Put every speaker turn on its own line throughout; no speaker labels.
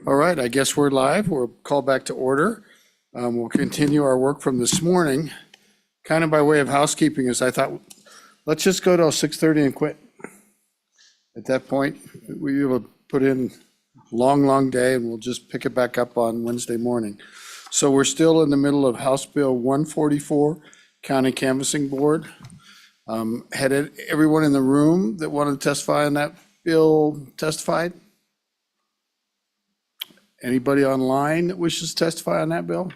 All right, I guess we're live. We'll call back to order. We'll continue our work from this morning. Kind of by way of housekeeping, as I thought, let's just go till 6:30 and quit. At that point, we will put in a long day and we'll just pick it back up on Wednesday morning. So we're still in the middle of House Bill 144, County Canvassing Board. Had everyone in the room that wanted to testify on that bill testified? Anybody online that wishes to testify on that bill?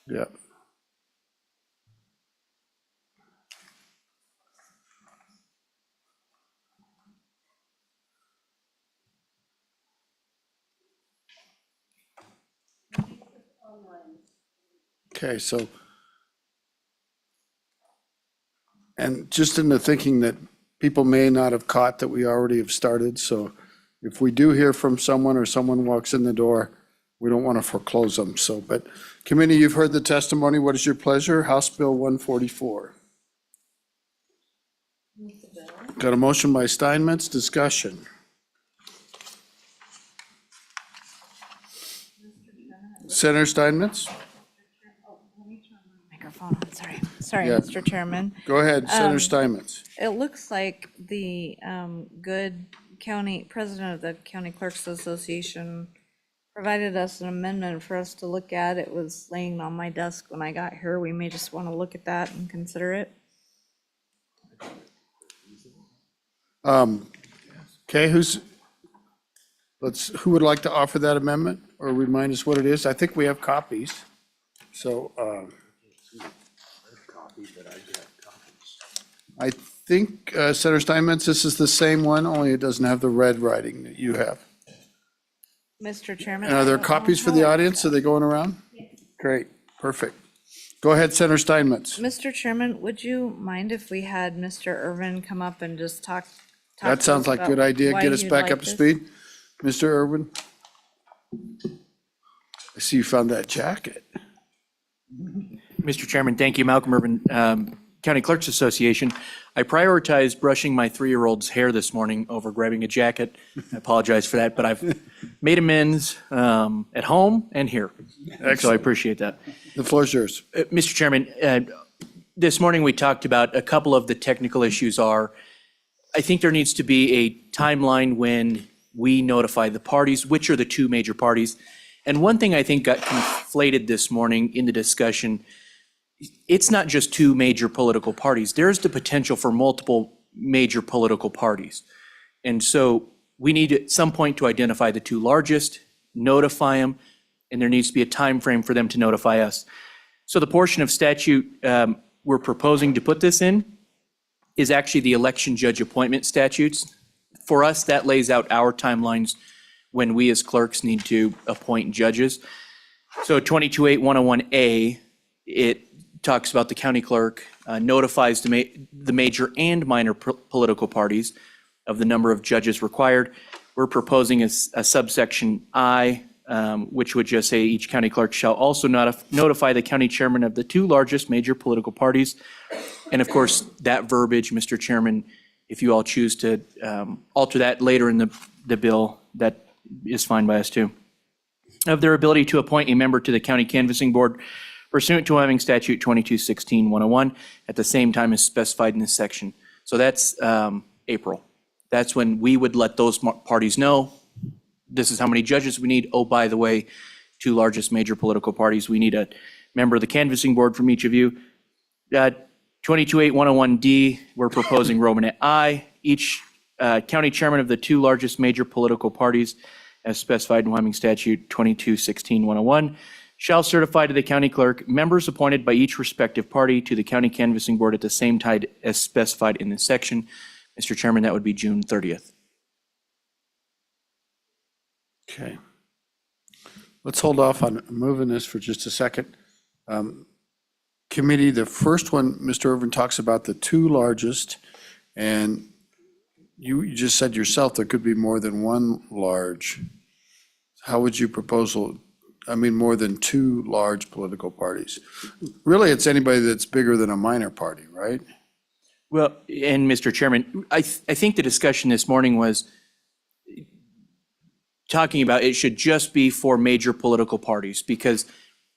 Yeah. Okay, so, and just in the thinking that people may not have caught that we already have started, so if we do hear from someone or someone walks in the door, we don't want to foreclose them. So, but committee, you've heard the testimony. What is your pleasure? House Bill 144. Got a motion by Steinmetz, discussion. Senator Steinmetz?
Microphone on, sorry,
Yeah.
Mr. Chairman.
Go ahead, Senator Steinmetz.
It looks like the good county president of the County Clerks Association provided us an amendment for us to look at. It was laying on my desk when I got here. We may just want to look at that and consider it.
Okay, who would like to offer that amendment or remind us what it is? I think we have copies. So, I think, Senator Steinmetz, this is the same one, only it doesn't have the red writing that you have.
Mr. Chairman.
And are there copies for the audience? Are they going around? Great, perfect. Go ahead, Senator Steinmetz.
Mr. Chairman, would you mind if we had Mr. Irvin come up and just talk?
That sounds like a good idea. Get us back up to speed. Mr. Irvin? I see you found that jacket.
Mr. Chairman, thank you. Malcolm Irvin, County Clerks Association. I prioritized brushing my 3-year-old's hair this morning over grabbing a jacket. I apologize for that, but I've made amends at home and here. So I appreciate that.
The floor is yours.
Mr. Chairman, this morning we talked about a couple of the technical issues I think there needs to be a timeline when we notify the parties, which are the two major parties. And one thing I think got conflated this morning in the discussion, it's not just two major political parties. There's the potential for multiple major political parties. And so we need at some point to identify the two largest, notify them, and there needs to be a time frame for them to notify us. So the portion of statute we're proposing to put this in is actually the election judge appointment statutes. For us, that lays out our timelines when we as clerks need to appoint judges. So 228101A, it talks about the county clerk notifies the major and minor political parties of the number of judges required. We're proposing a subsection I, which would just say each county clerk shall also notify the county chairman of the two largest major political parties. And of course, that verbiage, Mr. Chairman, if you all choose to alter that later in the bill, that is fine by us too. Of their ability to appoint a member to the county canvassing board pursuant to Wyoming statute 2216-101 at the same time as specified in this section. So that's April. That's when we would let those parties know, this is how many judges we need. Oh, by the way, two largest major political parties, we need a member of the canvassing board from each of you. 228101D, we're proposing Romanet I. Each county chairman of the two largest major political parties, as specified in Wyoming statute 2216-101, shall certify to the county clerk members appointed by each respective party to the county canvassing board at the same time as specified in this section. Mr. Chairman, that would be June 30th.
Okay. Let's hold off on moving this for just a second. Committee, the first one, Mr. Irvin talks about the two largest, and you just said yourself, there could be more than one large. How would you more than two large political parties? Really, it's anybody that's bigger than a minor party, right?
Well, and Mr. Chairman, I think the discussion this morning was talking about it should just be for major political parties, because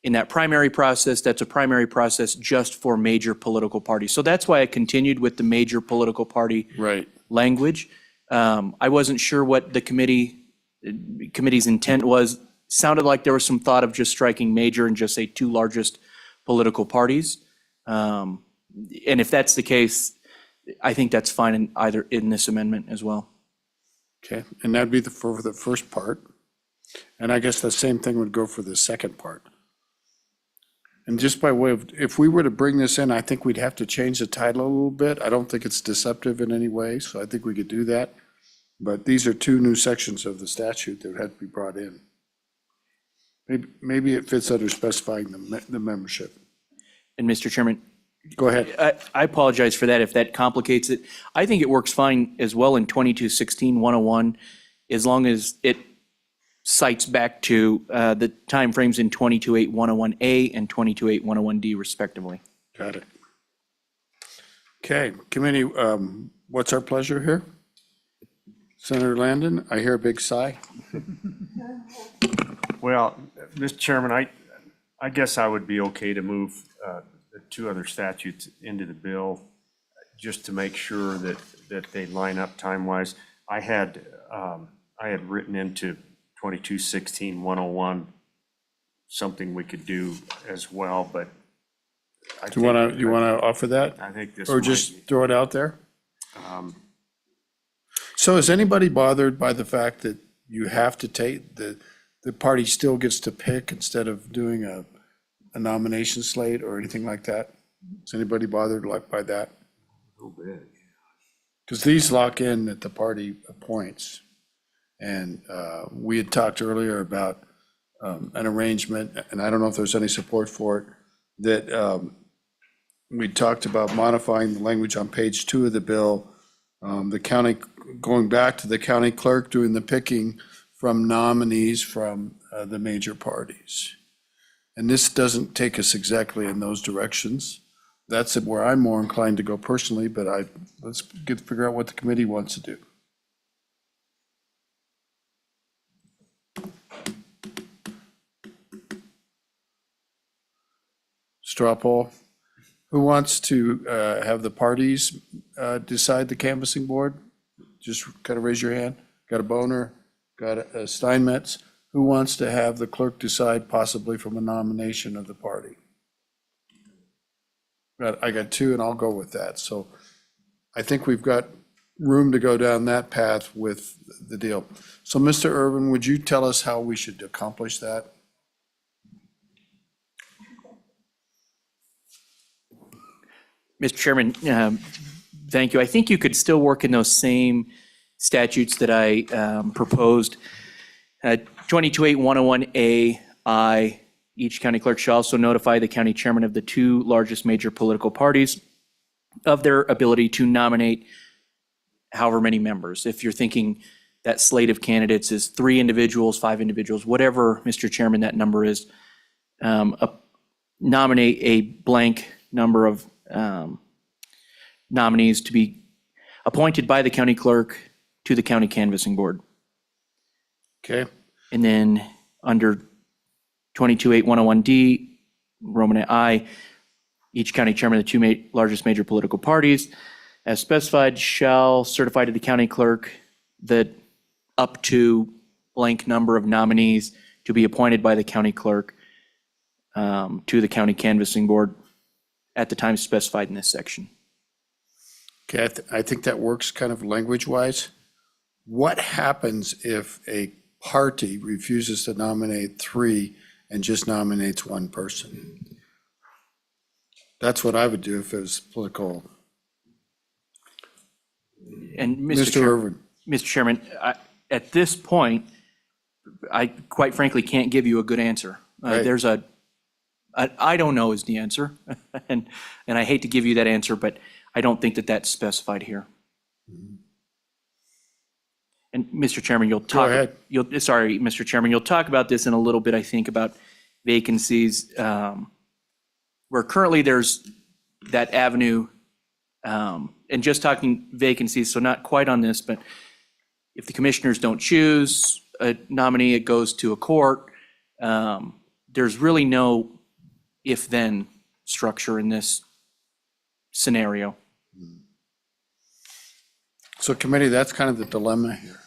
in that primary process, that's a primary process just for major political parties. So that's why I continued with the major political party
Right.
language. I wasn't sure what the committee's intent was. Sounded like there was some thought of just striking major and just say two largest political parties. And if that's the case, I think that's fine in this amendment as well.
Okay, and that'd be for the first part. And I guess the same thing would go for the second part. And just by way of, if we were to bring this in, I think we'd have to change the title a little bit. I don't think it's deceptive in any way, so I think we could do that. But these are two new sections of the statute that would have to be brought in. Maybe it fits under specifying the membership.
And Mr. Chairman,
Go ahead.
I apologize for that if that complicates it. I think it works fine as well in 2216-101, as long as it cites back to the timeframes in 228101A and 228101D respectively.
Got it. Okay, committee, what's our pleasure here? Senator Landon, I hear a big sigh.
Well, Mr. Chairman, I guess I would be okay to move the two other statutes into the bill just to make sure that they line up time-wise. I had written into 2216-101 something we could do as well, but I
Do you want to offer that?
I think this
Or
might
just
be-
throw it out there? So is anybody bothered by the fact that you have to take, the party still gets to pick instead of doing a nomination slate or anything like that? Is anybody bothered by that?
A little bit.
Because these lock in that the party appoints. And we had talked earlier about an arrangement, and I don't know if there's any support for it, that we talked about modifying the language on page 2 of the bill, the county, going back to the county clerk doing the picking from nominees from the major parties. And this doesn't take us exactly in those directions. That's where I'm more inclined to go personally, but let's figure out what the committee wants to do. Straw poll. Who wants to have the parties decide the canvassing board? Just kind of raise your hand. Got a Boner, got a Steinmetz. Who wants to have the clerk decide possibly from a nomination of the party? I got 2 and I'll go with that. So I think we've got room to go down that path with the deal. So Mr. Irvin, would you tell us how we should accomplish that?
Mr. Chairman, thank you. I think you could still work in those same statutes that I proposed. 228101A, each county clerk shall also notify the county chairman of the 2 largest major political parties of their ability to nominate however many members. If you're thinking that slate of candidates is 3 individuals, 5 individuals, whatever, Mr. Chairman, that number is, nominate a blank number of nominees to be appointed by the county clerk to the county canvassing board.
Okay,
And then under 228101D, Romanet I, each county chairman of the 2 largest major political parties, as specified, shall certify to the county clerk that up to blank number of nominees to be appointed by the county clerk to the county canvassing board at the time specified in this section.
okay, I think that works kind of language-wise. What happens if a party refuses to nominate 3 and just nominates 1 person? That's what I would do if it was political.
And
Mr. Irvin,
Mr. Chairman, at this point, I quite frankly can't give you a good answer.
Right.
There's I don't know is the answer, and I hate to give you that answer, but I don't think that that's specified here. And Mr. Chairman, you'll talk.
ahead.
Sorry, Mr. Chairman, you'll talk about this in a little bit, I think, about vacancies. Where currently there's that avenue, and just talking vacancies, so not quite on this, but if the commissioners don't choose a nominee, it goes to a court. There's really no if-then structure in this scenario.
So committee, that's kind of the dilemma here.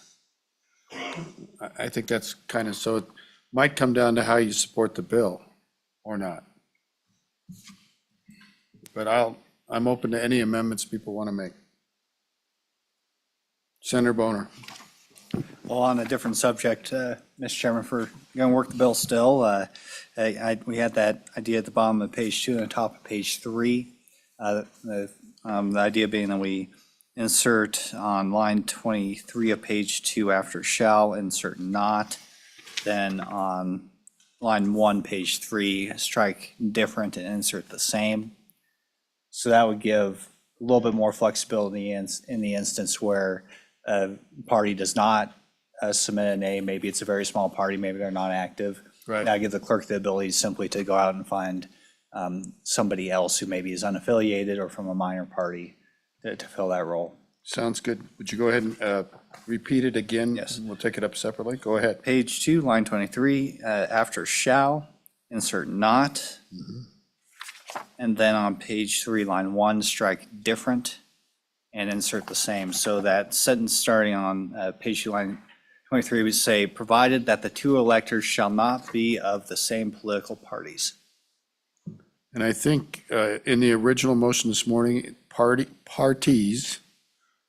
I think that's kind of, so it might come down to how you support the bill or not. But I'm open to any amendments people want to make. Senator Boner.
Well, on a different subject, Mr. Chairman, for going to work the bill still, we had that idea at the bottom of page 2 and the top of page 3. The idea being that we insert on line 23 of page 2 after shall, insert not. Then on line 1, page 3, strike different and insert the same. So that would give a little bit more flexibility in the instance where a party does not submit a name. Maybe it's a very small party, maybe they're not active.
Right.
That gives the clerk the ability simply to go out and find somebody else who maybe is unaffiliated or from a minor party to fill that role.
Sounds good. Would you go ahead and repeat it again?
Yes.
We'll take it up separately. Go ahead.
Page 2, line 23, after shall, insert not. And then on page 3, line 1, strike different and insert the same. So that sentence starting on page 2, line 23 would say, provided that the two electors shall not be of the same political parties.
And I think in the original motion this morning, parties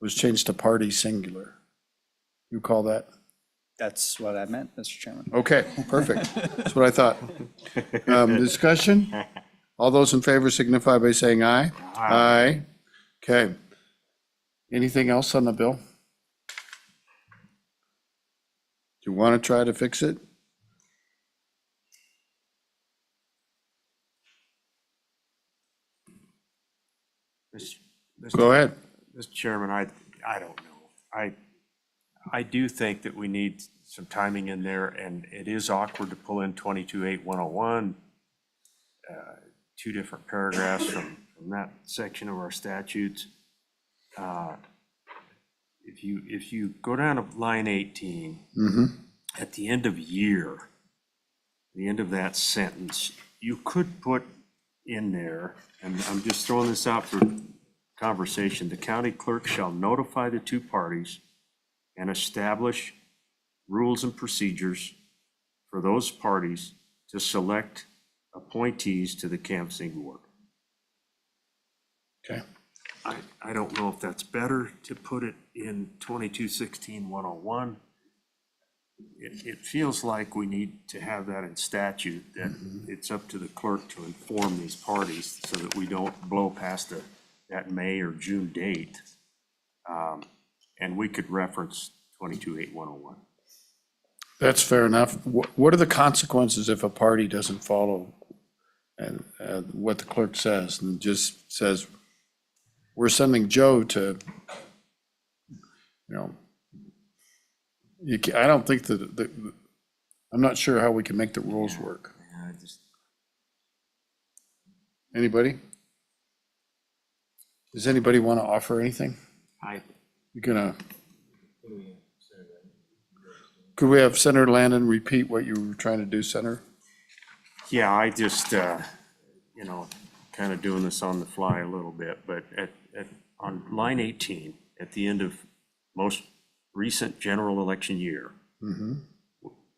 was changed to party singular. You call that?
That's what I meant, Mr. Chairman.
Okay, perfect. That's what I thought. Discussion? All those in favor signify by saying aye. Aye. Okay. Anything else on the bill? Do you want to try to fix it? Go ahead.
Mr. Chairman, I don't know. I do think that we need some timing in there, and it is awkward to pull in 22.8.101, two different paragraphs from that section of our statutes. If you go down to line 18, at the end of year, the end of that sentence, you could put in there, and I'm just throwing this out for conversation, the county clerk shall notify the two parties and establish rules and procedures for those parties to select appointees to the canvassing board.
Okay.
I don't know if that's better to put it in 22.16.101. It feels like we need to have that in statute, that it's up to the clerk to inform these parties so that we don't blow past that May or June date. And we could reference 22.8.101.
That's fair enough. What are the consequences if a party doesn't follow what the clerk says and just says, we're sending Joe to, I don't think I'm not sure how we can make the rules work. Anybody? Does anybody want to offer anything? You're gonna, could we have Senator Landon repeat what you were trying to do, Senator?
Yeah, I just, kind of doing this on the fly a little bit, but on line 18, at the end of most recent general election year, the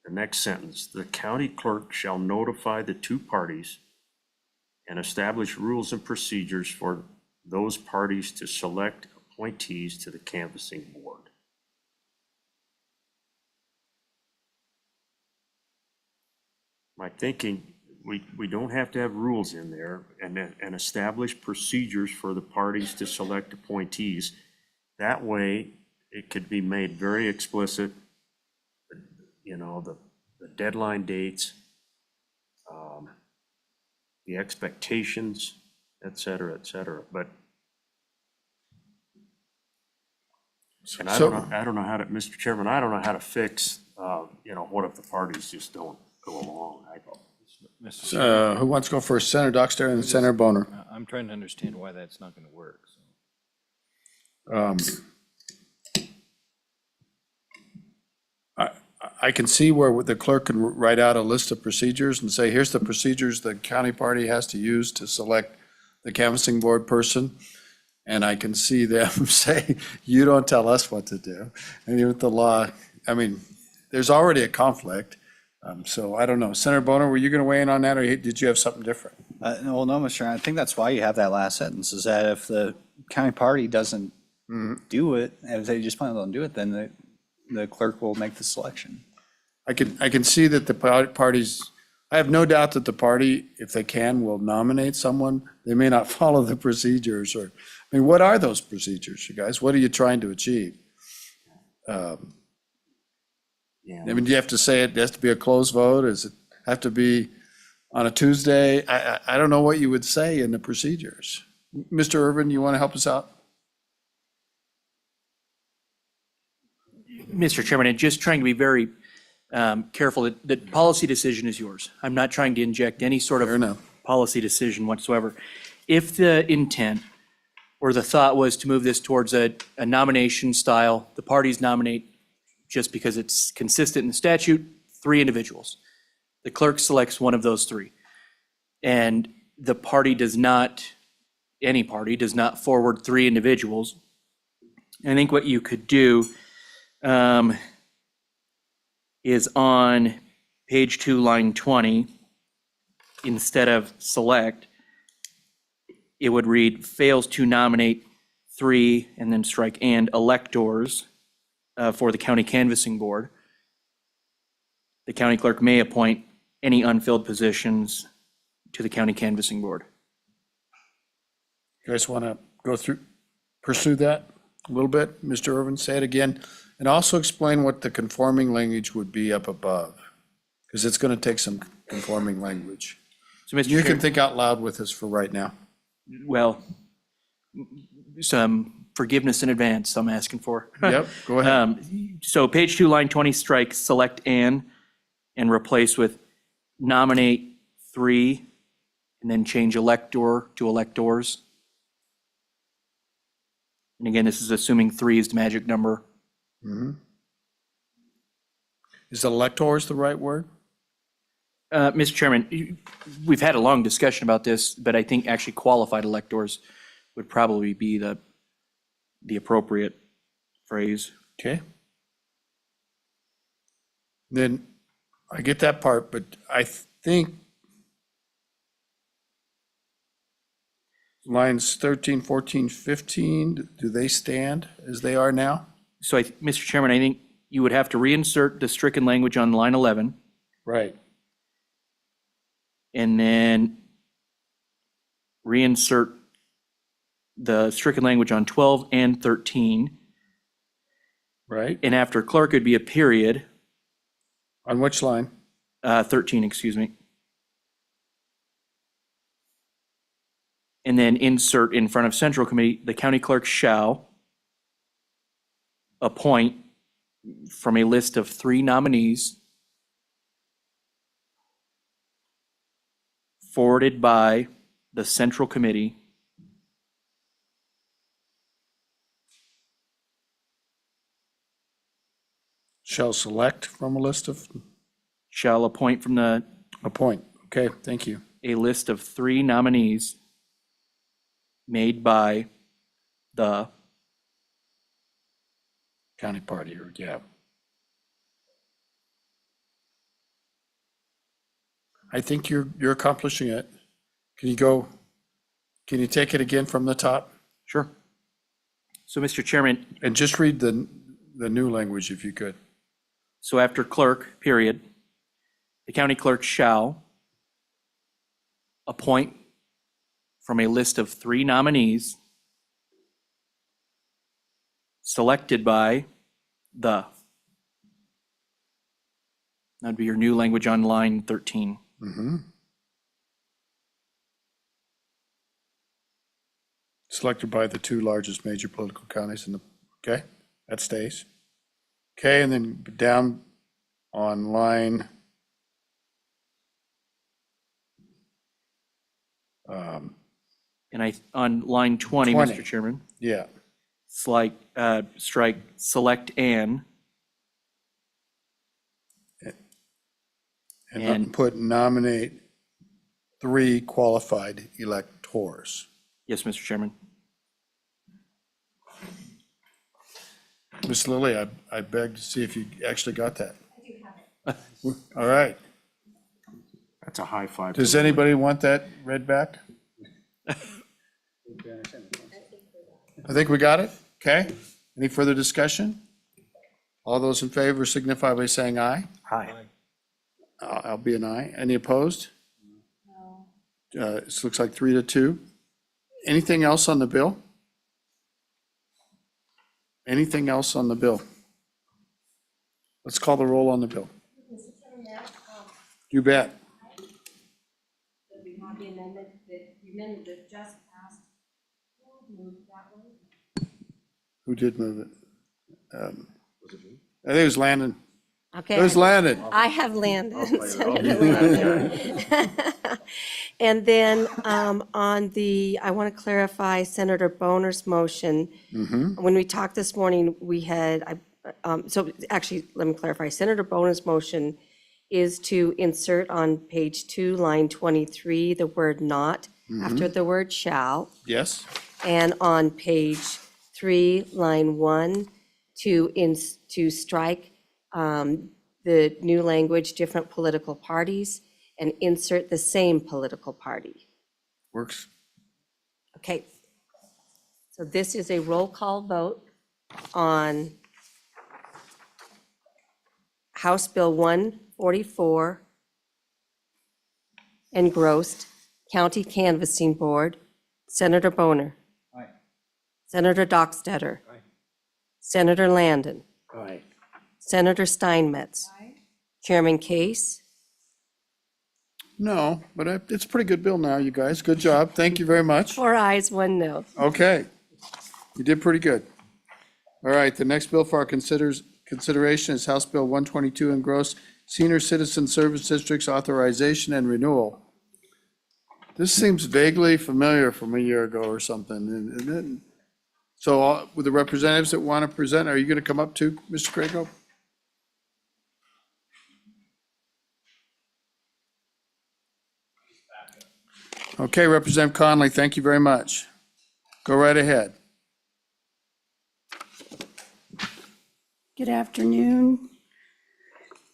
next sentence, the county clerk shall notify the two parties and establish rules and procedures for those parties to select appointees to the canvassing board. My thinking, we don't have to have rules in there and establish procedures for the parties to select appointees. That way, it could be made very explicit, the deadline dates, the expectations, et cetera, et cetera. But And I don't know how to, Mr. Chairman, I don't know how to fix, what if the parties just don't go along?
Who wants to go first? Senator Dockstader and Senator Boner.
I'm trying to understand why that's not gonna work, so.
I can see where the clerk can write out a list of procedures and say, here's the procedures the county party has to use to select the canvassing board person. And I can see them say, you don't tell us what to do. And with the law, I mean, there's already a conflict. So I don't know. Senator Boner, were you going to weigh in on that, or did you have something different?
Well, no, Mr. Chairman, I think that's why you have that last sentence, is that if the county party doesn't do it, and if they just plan on do it, then the clerk will make the selection.
I can see that the parties, I have no doubt that the party, if they can, will nominate someone. They may not follow the procedures, or, I mean, what are those procedures, you guys? What are you trying to achieve? I mean, do you have to say it has to be a closed vote? Does it have to be on a Tuesday? I don't know what you would say in the procedures. Mr. Irvin, you want to help us out?
Mr. Chairman, I'm just trying to be very careful that policy decision is yours. I'm not trying to inject any sort
Fair enough.
of policy decision whatsoever. If the intent or the thought was to move this towards a nomination style, the parties nominate just because it's consistent in the statute, 3 individuals. The clerk selects one of those 3. And the party does not, any party does not forward 3 individuals. I think what you could do is on page 2, line 20, instead of select, it would read fails to nominate 3 and then strike and electors for the county canvassing board. The county clerk may appoint any unfilled positions to the county canvassing board.
You guys want to go through, pursue that a little bit? Mr. Irvin, say it again. And also explain what the conforming language would be up above, because it's going to take some conforming language.
So, Mr.
You
Chair,
can think out loud with us for right now.
well, some forgiveness in advance I'm asking for.
Yep, go ahead.
So page 2, line 20, strike select and replace with nominate 3, and then change elector to electors. And again, this is assuming 3 is the magic number.
Is electors the right word?
Mr. Chairman, we've had a long discussion about this, but I think actually qualified electors would probably be the appropriate phrase.
Okay. Then I get that part, but I think lines 13, 14, 15, do they stand as they are now?
So, Mr. Chairman, I think you would have to reinsert the stricken language on line 11,
Right.
and then reinsert the stricken language on 12 and 13.
Right.
And after clerk, it'd be a period,
On which line?
13, excuse me. And then insert in front of central committee, the county clerk shall appoint from a list of 3 nominees forwarded by the central committee
Shall select from a list of,
shall appoint from
appoint. Okay, thank you.
a list of 3 nominees made by the,
County party, or yeah. I think you're accomplishing it. Can you take it again from the top?
sure. So, Mr. Chairman,
And just read the new language if you could.
so after clerk, period, the county clerk shall appoint from a list of 3 nominees selected by the. That'd be your new language on line 13.
Selected by the 2 largest major political counties in the, okay? That stays. Okay, and then down on line
And on line 20,
20.
Mr. Chairman,
yeah,
strike select and
and put nominate 3 qualified electors.
yes, Mr. Chairman.
Ms. Lilly, I beg to see if you actually got that. All right.
That's a high five.
Does anybody want that read back? I think we got it. Okay. Any further discussion? All those in favor signify by saying aye.
Aye.
I'll be an aye. Any opposed? This looks like 3-2. Anything else on the bill? Anything else on the bill? Let's call the roll on the bill. You bet.
The amendment that just passed, who moved that one?
Who did move it? I think it was Landon.
Okay.
It was Landon.
I have Landon. Senator Landon. And then on the, I want to clarify Senator Boner's motion. When we talked this morning, we had, so actually, let me clarify. Senator Boner's motion is to insert on page 2, line 23, the word not after the word shall.
Yes?
And on page 3, line 1, to strike the new language, different political parties, and insert the same political party.
Works.
Okay. So this is a roll call vote on House Bill 144, engrossed, County Canvassing Board, Senator Boner.
Aye.
Senator Dockstetter. Senator Landon.
Aye.
Senator Steinmetz. Chairman Case.
No, but it's a pretty good bill now, you guys. Good job. Thank you very much.
4 ayes, 1 no.
Okay. You did pretty good. All right, the next bill for our consideration is House Bill 122, engrossed, Senior Citizen Service Districts Authorization and Renewal. This seems vaguely familiar from a year ago or something. So with the representatives that want to present, are you going to come up too, Mr. Crago? Okay, Representative Conley, thank you very much. Go right ahead.
Good afternoon,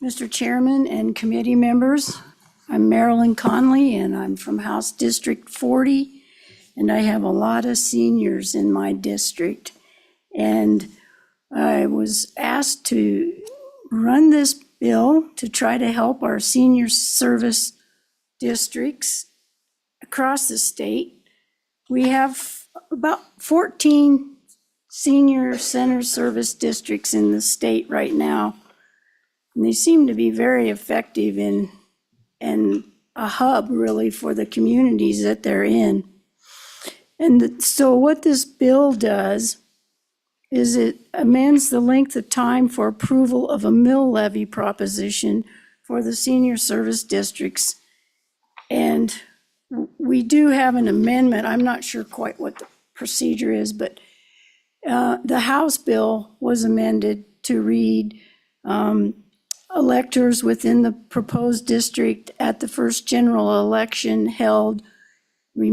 Mr. Chairman and committee members. I'm Marilyn Conley, and I'm from House District 40, and I have a lot of seniors in my district. And I was asked to run this bill to try to help our senior service districts across the state. We have about 14 senior center service districts in the state right now. And they seem to be very effective and a hub really for the communities that they're in. And so what this bill does is it amends the length of time for approval of a mill levy proposition for the senior service districts. And we do have an amendment. I'm not sure quite what the procedure is, but the House bill was amended to read electors within the proposed district at the first general election held. We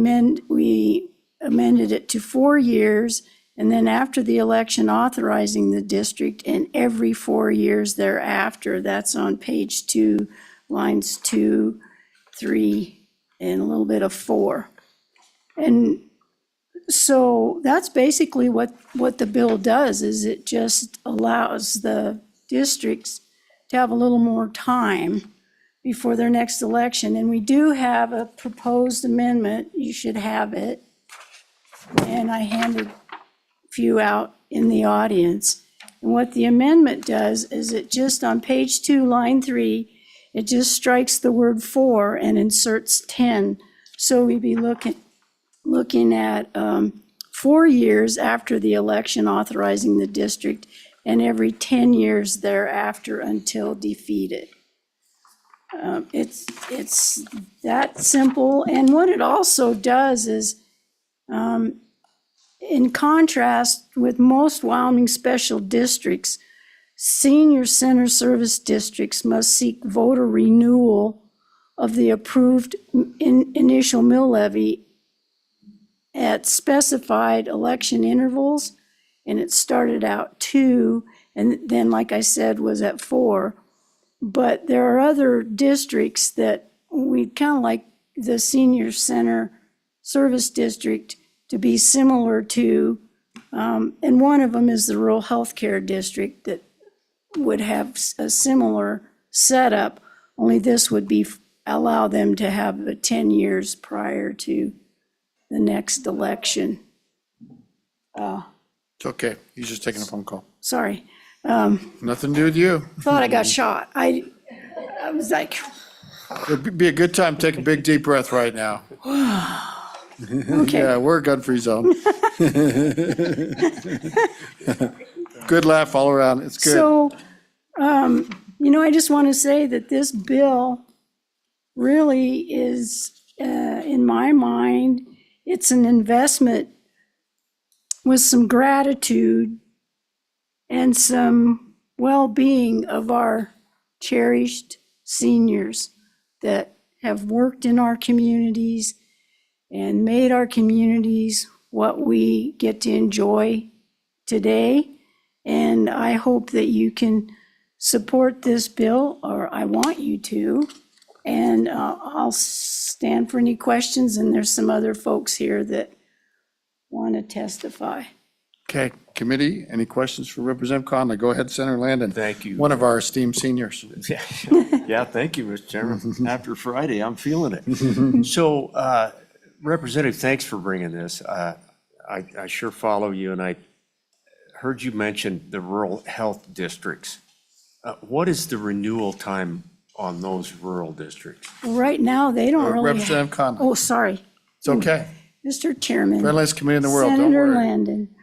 amended it to 4 years, and then after the election authorizing the district, and every 4 years thereafter. That's on page 2, lines 2, 3, and a little bit of 4. And so that's basically what the bill does, is it just allows the districts to have a little more time before their next election. And we do have a proposed amendment. You should have it. And I handed a few out in the audience. And what the amendment does is it just on page 2, line 3, it just strikes the word for and inserts 10. So we'd be looking at 4 years after the election authorizing the district, and every 10 years thereafter until defeated. It's that simple, and what it also does is, in contrast with most Wyoming special districts, senior center service districts must seek voter renewal of the approved initial mill levy at specified election intervals, and it started out 2, and then, like I said, was at 4. But there are other districts that we'd kind of like the senior center service district to be similar to, and one of them is the rural healthcare district that would have a similar setup, only this would be, allow them to have 10 years prior to the next election.
It's okay. He's just taking a phone call.
Sorry,
Nothing to do with you.
thought I got shot. I was like,
It'd be a good time to take a big deep breath right now.
okay.
Yeah, we're a gun-free zone. Good laugh all around. It's good.
So, I just want to say that this bill really is, in my mind, it's an investment with some gratitude and some well-being of our cherished seniors that have worked in our communities and made our communities what we get to enjoy today. And I hope that you can support this bill, or I want you to. And I'll stand for any questions, and there's some other folks here that want to testify.
Okay, committee, any questions for Representative Conley? Go ahead, Senator Landon.
Thank you.
One of our esteemed seniors.
Yeah, thank you, Mr. Chairman. After Friday, I'm feeling it. So, Representative, thanks for bringing this. I sure follow you, and I heard you mention the rural health districts. What is the renewal time on those rural districts?
Right now, they don't really have.
Representative Conley.
Oh, sorry,
It's okay.
Mr. Chairman.
Friendliest committee in the world, don't
Senator
worry.
Landon,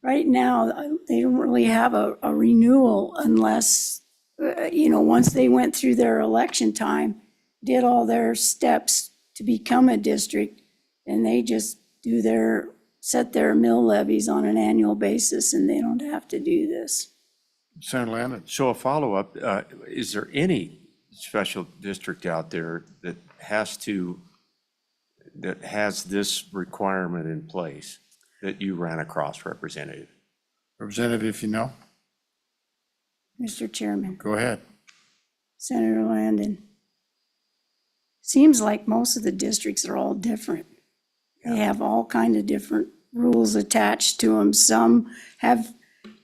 right now, they don't really have a renewal unless, once they went through their election time, did all their steps to become a district, and they just set their mill levies on an annual basis, and they don't have to do this.
Senator Landon.
So a follow-up, is there any special district out there that has this requirement in place that you ran across, Representative?
Representative, if you know,
Mr. Chairman,
go ahead.
Senator Landon. Seems like most of the districts are all different. They have all kind of different rules attached to them. Some have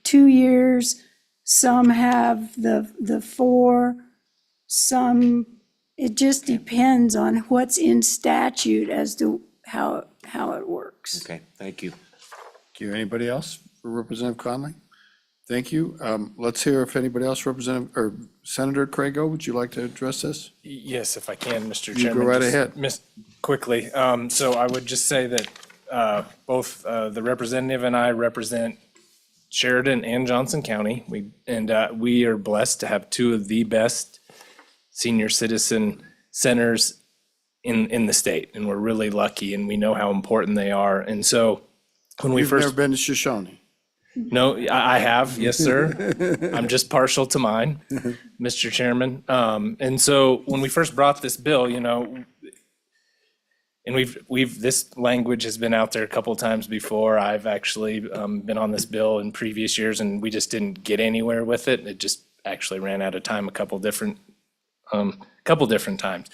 2 years, some have the 4, some, it just depends on what's in statute as to how it works.
Okay, thank you.
Thank you. Anybody else for Representative Conley? Thank you. Let's hear if anybody else, Representative, or Senator Crago, would you like to address this?
Yes, if I can, Mr.
You
Chairman.
go right
just
ahead.
Quickly, so I would just say that both the representative and I represent Sheridan and Johnson County. We are blessed to have 2 of the best senior citizen centers in the state, and we're really lucky, and we know how important they are. And so when we
You've never
first,
been to Shoshone.
no, I have, yes, sir. I'm just partial to mine, Mr. Chairman. And so when we first brought this bill, and this language has been out there a couple of times before. I've actually been on this bill in previous years, and we just didn't get anywhere with it. It just actually ran out of time a couple different times.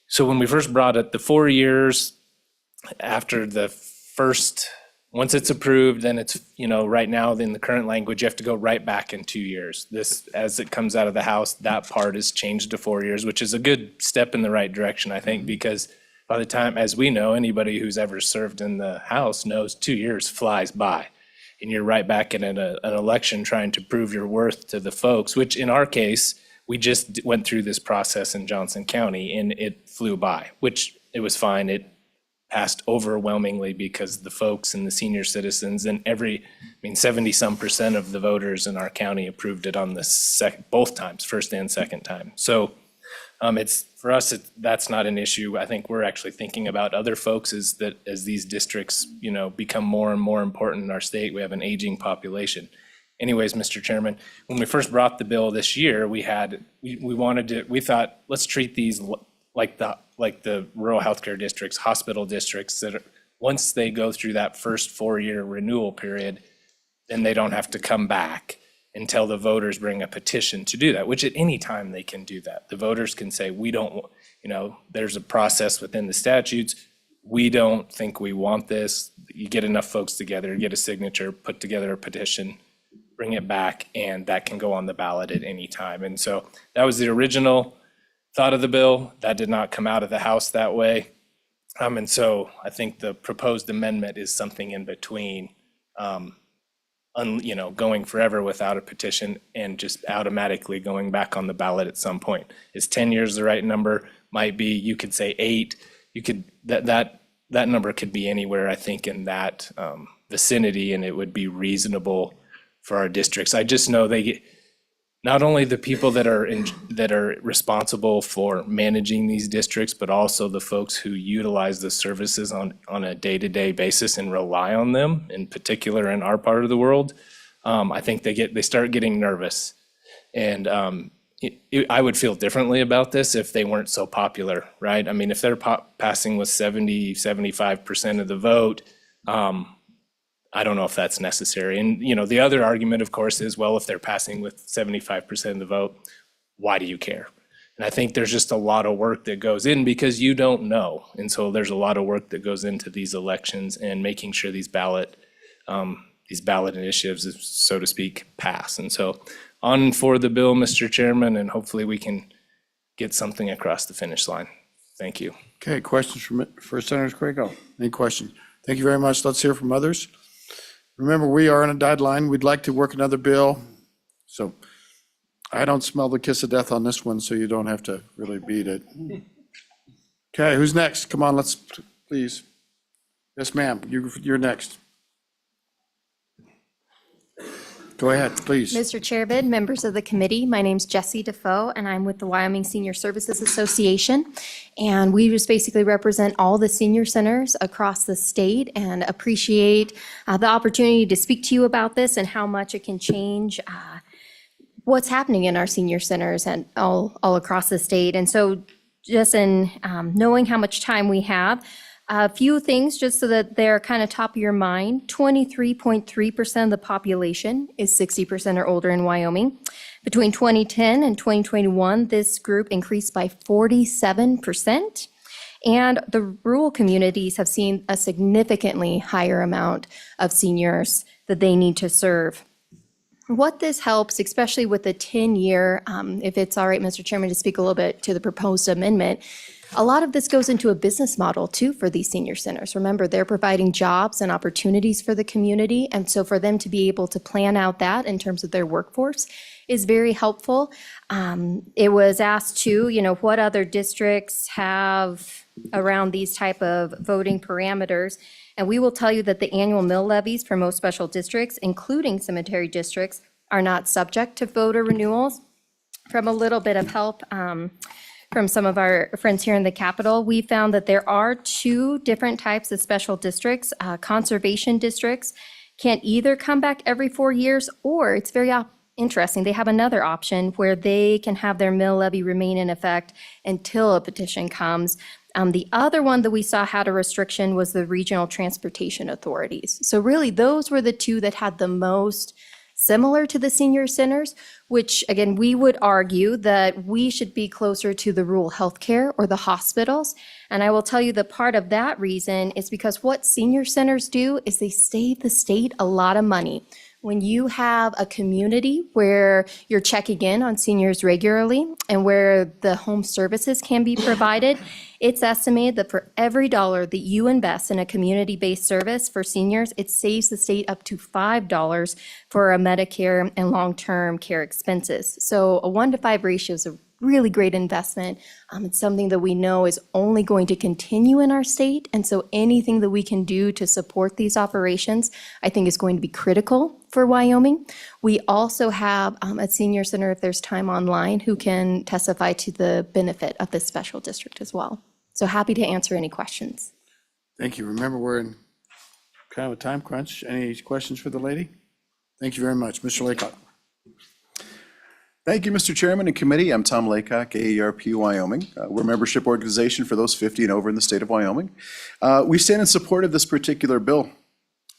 So when we first brought it, the 4 years after the first, once it's approved, then it's, right now in the current language, you have to go right back in 2 years. This, as it comes out of the House, that part is changed to 4 years, which is a good step in the right direction, I think, because by the time, as we know, anybody who's ever served in the House knows 2 years flies by. And you're right back in an election trying to prove your worth to the folks, which in our case, we just went through this process in Johnson County and it flew by, which it was fine. It passed overwhelmingly because the folks and the senior citizens and 70-some% of the voters in our county approved it on the both times, first and second time. So for us, that's not an issue. I think we're actually thinking about other folks as these districts, become more and more important in our state. We have an aging population. Anyways, Mr. Chairman, when we first brought the bill this year, we thought, let's treat these like the rural healthcare districts, hospital districts that once they go through that first 4-year renewal period, then they don't have to come back until the voters bring a petition to do that, which at any time they can do that. The voters can say, we don't, there's a process within the statutes. We don't think we want this. You get enough folks together, get a signature, put together a petition, bring it back, and that can go on the ballot at any time. And so that was the original thought of the bill. That did not come out of the House that way. And so I think the proposed amendment is something in between, going forever without a petition and just automatically going back on the ballot at some point. Is 10 years the right number? Might be. You could say 8. You could that number could be anywhere, I think, in that vicinity, and it would be reasonable for our districts. I just know they get, not only the people that are responsible for managing these districts, but also the folks who utilize the services on a day-to-day basis and rely on them, in particular in our part of the world. I think they start getting nervous. And I would feel differently about this if they weren't so popular, right? I mean, if they're passing with 75% of the vote, I don't know if that's necessary. And, the other argument, of course, is, well, if they're passing with 75% of the vote, why do you care? And I think there's just a lot of work that goes in because you don't know. And so there's a lot of work that goes into these elections and making sure these ballot initiatives, so to speak, pass. And so on for the bill, Mr. Chairman, and hopefully we can get something across the finish line. Thank you.
Okay, questions for Senator Crago? Any questions? Thank you very much. Let's hear from others. Remember, we are on a deadline. We'd like to work another bill. So I don't smell the kiss of death on this one, so you don't have to really beat it. Okay, who's next? Come on, let's, please. Yes, ma'am, you're next. Go ahead, please.
Mr. Chairman, members of the committee, my name's Jessie Defoe, and I'm with the Wyoming Senior Services Association. And we just basically represent all the senior centers across the state and appreciate the opportunity to speak to you about this and how much it can change what's happening in our senior centers and all across the state. And so just in knowing how much time we have, a few things just so that they're kind of top of your mind. 23.3% of the population is 60% or older in Wyoming. Between 2010 and 2021, this group increased by 47%. And the rural communities have seen a significantly higher amount of seniors that they need to serve. What this helps, especially with the 10-year, if it's all right, Mr. Chairman, to speak a little bit to the proposed amendment, a lot of this goes into a business model too for these senior centers. Remember, they're providing jobs and opportunities for the community. And so for them to be able to plan out that in terms of their workforce is very helpful. It was asked too, what other districts have around these type of voting parameters. And we will tell you that the annual mill levies for most special districts, including cemetery districts, are not subject to voter renewals. From a little bit of help from some of our friends here in the Capitol, we found that there are 2 different types of special districts. Conservation districts can either come back every 4 years, or it's very interesting, they have another option where they can have their mill levy remain in effect until a petition comes. The other one that we saw had a restriction was the regional transportation authorities. So really, those were the 2 that had the most similar to the senior centers, which again, we would argue that we should be closer to the rural healthcare or the hospitals. And I will tell you that part of that reason is because what senior centers do is they save the state a lot of money. When you have a community where you're checking in on seniors regularly and where the home services can be provided, it's estimated that for every dollar that you invest in a community-based service for seniors, it saves the state up to $5 for a Medicare and long-term care expenses. So a 1-to-5 ratio is a really great investment. It's something that we know is only going to continue in our state. And so anything that we can do to support these operations, I think is going to be critical for Wyoming. We also have a senior center, if there's time online, who can testify to the benefit of this special district as well. So happy to answer any questions.
Thank you. Remember, we're in kind of a time crunch. Any questions for the lady? Thank you very much. Mr. Laycock.
Thank you, Mr. Chairman and committee. I'm Tom Laycock, AARP Wyoming. We're a membership organization for those 50 and over in the state of Wyoming. We stand in support of this particular bill.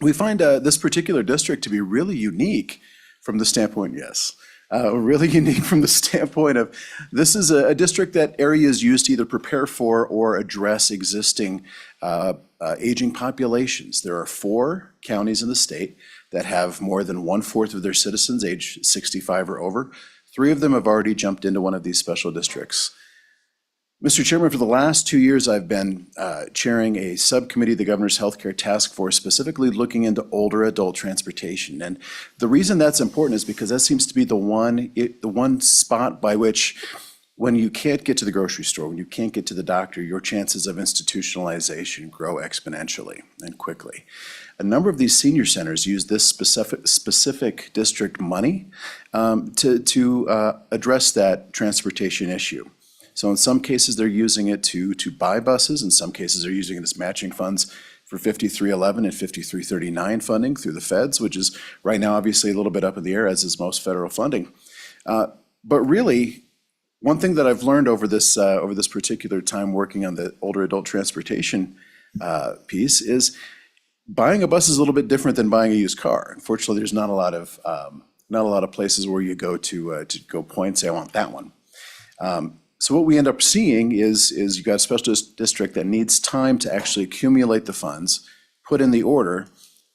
We find this particular district to be really unique from the standpoint, really unique from the standpoint of this is a district that areas use to either prepare for or address existing aging populations. There are 4 counties in the state that have more than 1/4 of their citizens age 65 or over. 3 of them have already jumped into one of these special districts. Mr. Chairman, for the last 2 years, I've been chairing a subcommittee of the Governor's Healthcare Task Force, specifically looking into older adult transportation. And the reason that's important is because that seems to be the one spot by which, when you can't get to the grocery store, when you can't get to the doctor, your chances of institutionalization grow exponentially and quickly. A number of these senior centers use this specific district money to address that transportation issue. So in some cases, they're using it to buy buses. In some cases, they're using it as matching funds for 5311 and 5339 funding through the feds, which is right now obviously a little bit up in the air, as is most federal funding. But really, one thing that I've learned over this particular time working on the older adult transportation piece is buying a bus is a little bit different than buying a used car. Unfortunately, there's not a lot of places where you go to go point and say, I want that one. So what we end up seeing is you got a special district that needs time to actually accumulate the funds, put in the order,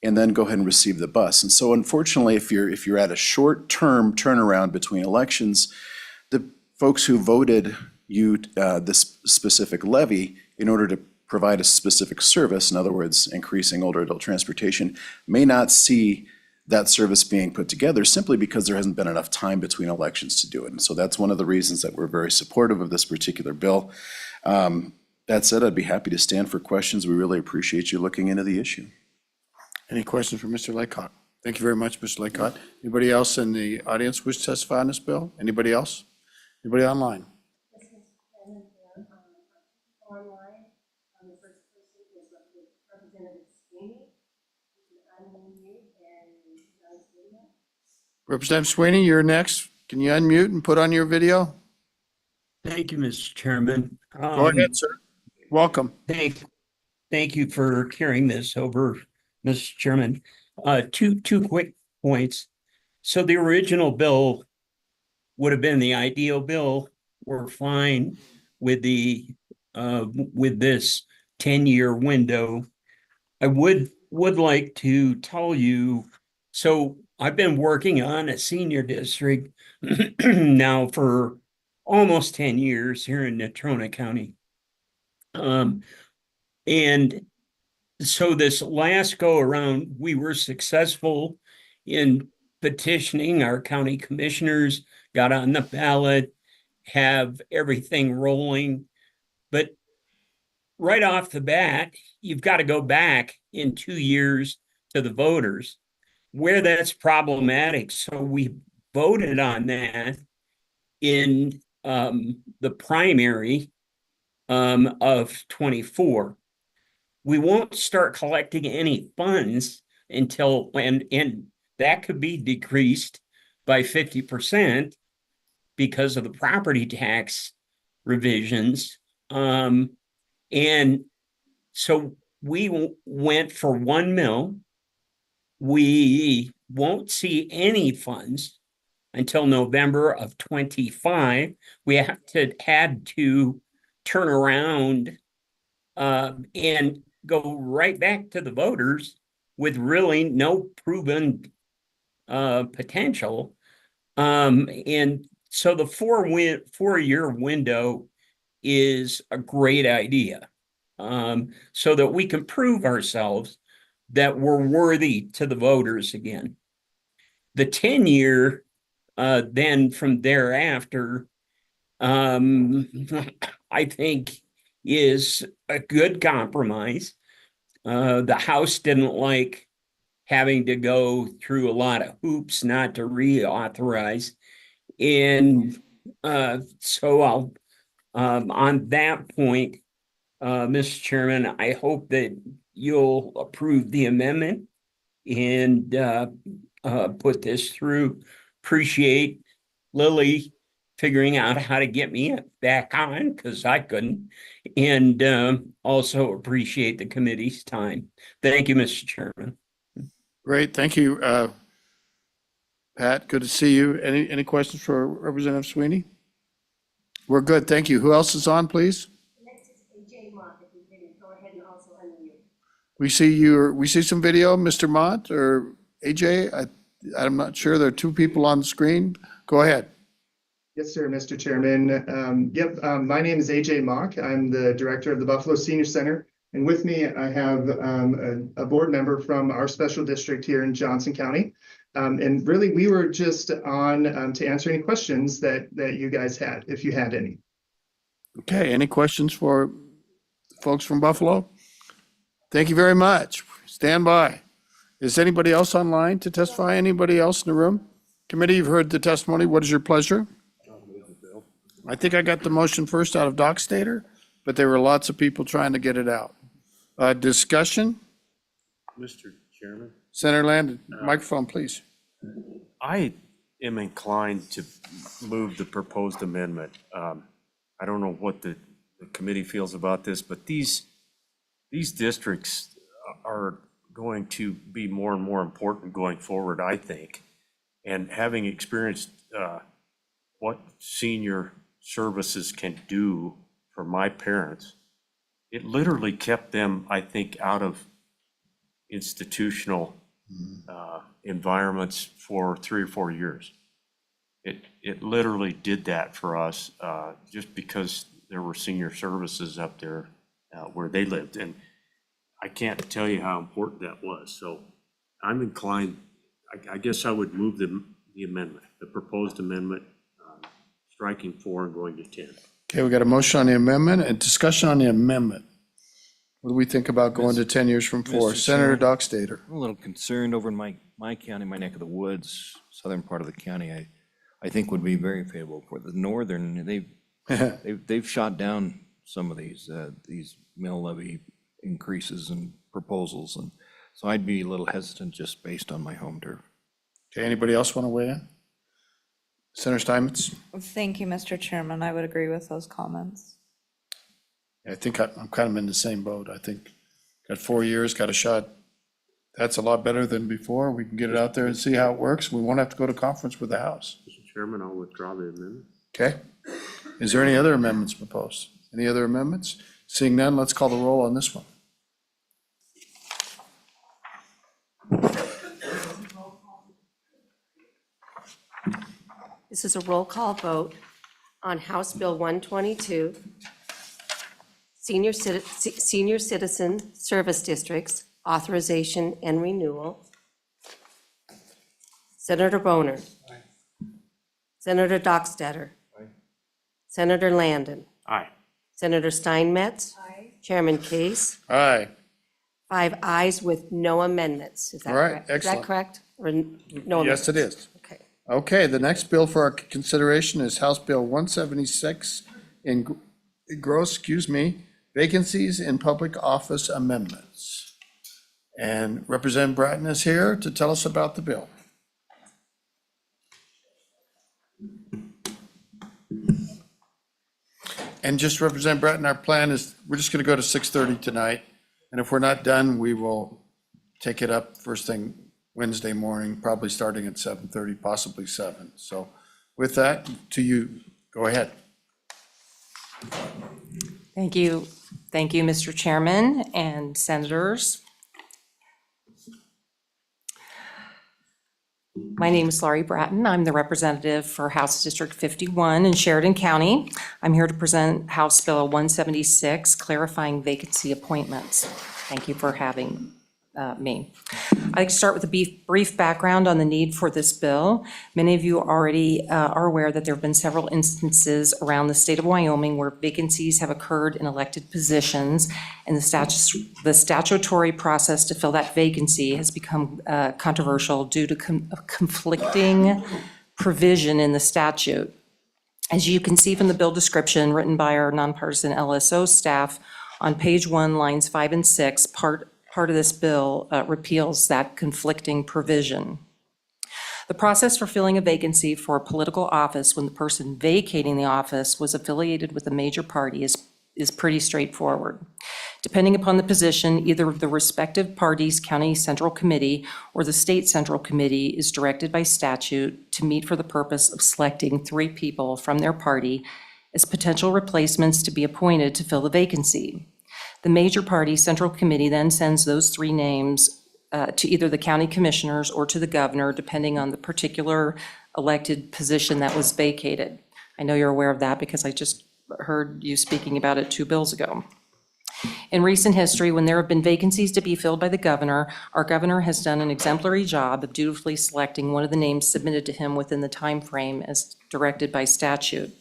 and then go ahead and receive the bus. And so unfortunately, if you're at a short-term turnaround between elections, the folks who voted you this specific levy in order to provide a specific service, in other words, increasing older adult transportation, may not see that service being put together simply because there hasn't been enough time between elections to do it. And so that's one of the reasons that we're very supportive of this particular bill. That said, I'd be happy to stand for questions. We really appreciate you looking into the issue.
Any questions for Mr. Laycock? Thank you very much, Mr. Laycock. Anybody else in the audience wish to testify on this bill? Anybody else? Anybody online?
Online, the first person is Representative Sweeney.
Representative Sweeney, you're next. Can you unmute and put on your video?
Thank you, Mr. Chairman.
Go ahead, sir. Welcome.
Thank you for carrying this over, Mr. Chairman. Two quick points. So the original bill would have been the ideal bill. We're fine with with this 10-year window. I would like to tell you, so I've been working on a senior district now for almost 10 years here in Natrona County. And so this last go around, we were successful in petitioning our county commissioners, got on the ballot, have everything rolling. But right off the bat, you've got to go back in 2 years to the voters where that's problematic. So we voted on that in the primary of 24. We won't start collecting any funds until, and that could be decreased by 50% because of the property tax revisions. And so we went for 1 mil. We won't see any funds until November of 25. We had to turn around and go right back to the voters with really no proven potential. And so the 4-year window is a great idea, so that we can prove ourselves that we're worthy to the voters again. The 10-year, then from thereafter, I think is a good compromise. The House didn't like having to go through a lot of hoops not to reauthorize. And so I'll, on that point, Mr. Chairman, I hope that you'll approve the amendment and put this through. Appreciate Lily figuring out how to get me back on because I couldn't. And also appreciate the committee's time. Thank you, Mr. Chairman.
Great, thank you. Pat, good to see you. Any questions for Representative Sweeney? We're good, thank you. Who else is on, please?
Next is AJ Mott, if you can go ahead and also unmute.
We see some video, Mr. Mott or AJ? I'm not sure. There are two people on the screen. Go ahead.
Yes, sir, Mr. Chairman. My name is AJ Mock. I'm the director of the Buffalo Senior Center. And with me, I have a board member from our special district here in Johnson County. And really, we were just on to answer any questions that you guys had, if you had any.
Okay, any questions for folks from Buffalo? Thank you very much. Stand by. Is anybody else online to testify? Anybody else in the room? Committee, you've heard the testimony. What is your pleasure? I think I got the motion first out of Doc Stater, but there were lots of people trying to get it out. Discussion?
Mr. Chairman?
Senator Landon, microphone, please.
I am inclined to move the proposed amendment. I don't know what the committee feels about this, but these districts are going to be more and more important going forward, I think. And having experienced what senior services can do for my parents, it literally kept them, I think, out of institutional environments for 3 or 4 years. It literally did that for us just because there were senior services up there where they lived. And I can't tell you how important that was. So I'm inclined, I guess I would move the amendment, the proposed amendment, striking 4 and going to 10.
Okay, we got a motion on the amendment and discussion on the amendment. What do we think about going to 10 years from 4?
Mr.
Senator
Chairman.
Doc Stater.
I'm a little concerned over in my county, my neck of the woods, southern part of the county. I think would be very favorable for the northern. They've shot down some of these mill levy increases and proposals, and so I'd be a little hesitant just based on my home turf.
Okay, anybody else want to weigh in? Senator Steinmetz?
Thank you, Mr. Chairman. I would agree with those comments.
I think I'm kind of in the same boat. I think got 4 years, got a shot. That's a lot better than before. We can get it out there and see how it works. We won't have to go to conference with the House.
Mr. Chairman, I'll withdraw the amendment.
Okay? Is there any other amendments proposed? Any other amendments? Seeing none, let's call the roll on this one.
This is a roll call vote on House Bill 122, Senior Citizen Service Districts, Authorization and Renewal. Senator Boner. Senator Dockstader. Senator Landon.
Aye.
Senator Steinmetz. Chairman Case.
Aye.
5 ayes with no amendments. Is that
All right,
correct? Is
excellent.
that correct? Or no
Yes, it
amendments?
is.
Okay.
Okay, the next bill for our consideration is House Bill 176 in vacancies in public office amendments. And Representative Bratton is here to tell us about the bill. And just Representative Bratton, our plan is, we're just gonna go to 6:30 tonight. And if we're not done, we will take it up first thing Wednesday morning, probably starting at 7:30, possibly 7. So with that, to you, go ahead.
Thank you. Thank you, Mr. Chairman and senators. My name is Laurie Bratton. I'm the representative for House District 51 in Sheridan County. I'm here to present House Bill 176, clarifying vacancy appointments. Thank you for having me. I'd like to start with a brief background on the need for this bill. Many of you already are aware that there have been several instances around the state of Wyoming where vacancies have occurred in elected positions, and the statutory process to fill that vacancy has become controversial due to conflicting provision in the statute. As you can see from the bill description written by our nonpartisan LSO staff, on page 1, lines 5 and 6, part of this bill repeals that conflicting provision. The process for filling a vacancy for a political office when the person vacating the office was affiliated with a major party is pretty straightforward. Depending upon the position, either the respective party's county central committee or the state central committee is directed by statute to meet for the purpose of selecting 3 people from their party as potential replacements to be appointed to fill the vacancy. The major party central committee then sends those 3 names to either the county commissioners or to the governor, depending on the particular elected position that was vacated. I know you're aware of that because I just heard you speaking about it 2 bills ago. In recent history, when there have been vacancies to be filled by the governor, our governor has done an exemplary job of dutifully selecting one of the names submitted to him within the time frame as directed by statute.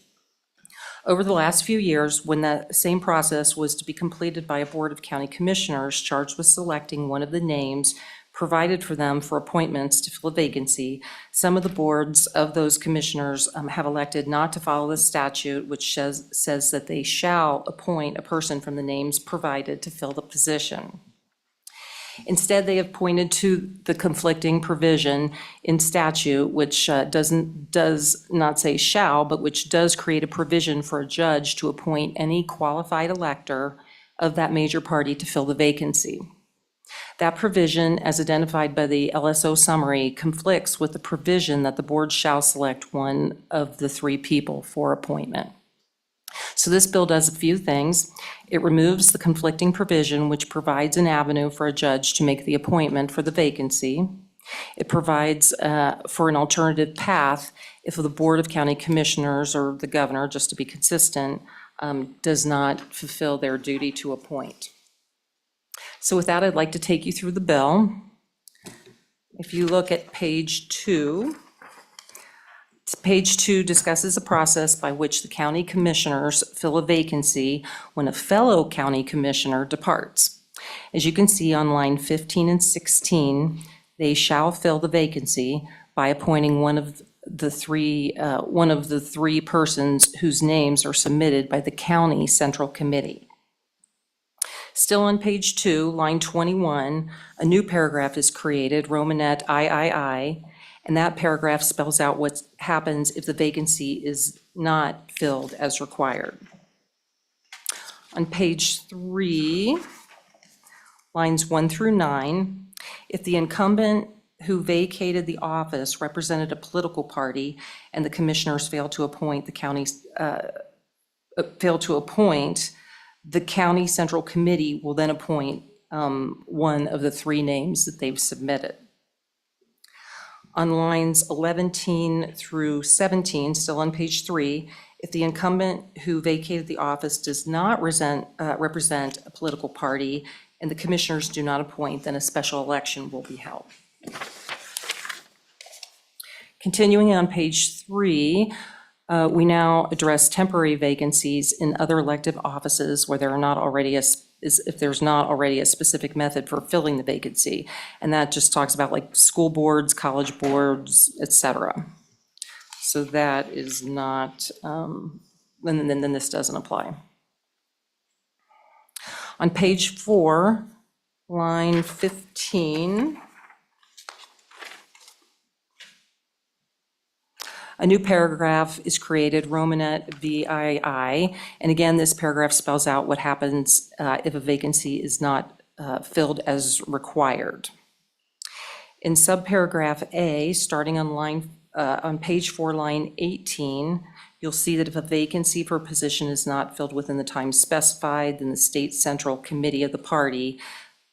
Over the last few years, when that same process was to be completed by a board of county commissioners charged with selecting one of the names provided for them for appointments to fill a vacancy, some of the boards of those commissioners have elected not to follow the statute, which says that they shall appoint a person from the names provided to fill the position. Instead, they have pointed to the conflicting provision in statute, which does not say shall, but which does create a provision for a judge to appoint any qualified elector of that major party to fill the vacancy. That provision, as identified by the LSO summary, conflicts with the provision that the board shall select one of the 3 people for appointment. So this bill does a few things. It removes the conflicting provision, which provides an avenue for a judge to make the appointment for the vacancy. It provides for an alternative path if the Board of County Commissioners or the governor, just to be consistent, does not fulfill their duty to appoint. So with that, I'd like to take you through the bill. If you look at page 2, page 2 discusses a process by which the county commissioners fill a vacancy when a fellow county commissioner departs. As you can see on line 15 and 16, they shall fill the vacancy by appointing one of the three persons whose names are submitted by the county central committee. Still on page 2, line 21, a new paragraph is created, Romanet III, and that paragraph spells out what happens if the vacancy is not filled as required. On page 3, lines 1 through 9, if the incumbent who vacated the office represented a political party and the commissioners failed to appoint the county central committee will then appoint one of the 3 names that they've submitted. On lines 11 through 17, still on page 3, if the incumbent who vacated the office does not represent a political party and the commissioners do not appoint, then a special election will be held. Continuing on page 3, we now address temporary vacancies in other elective offices where there are not already if there's not already a specific method for filling the vacancy. And that just talks about like school boards, college boards, et cetera. So that is not, then this doesn't apply. On page 4, line 15, a new paragraph is created, Romanet VII, and again, this paragraph spells out what happens if a vacancy is not filled as required. In subparagraph A, starting on page 4, line 18, you'll see that if a vacancy for a position is not filled within the time specified, then the state central committee of the party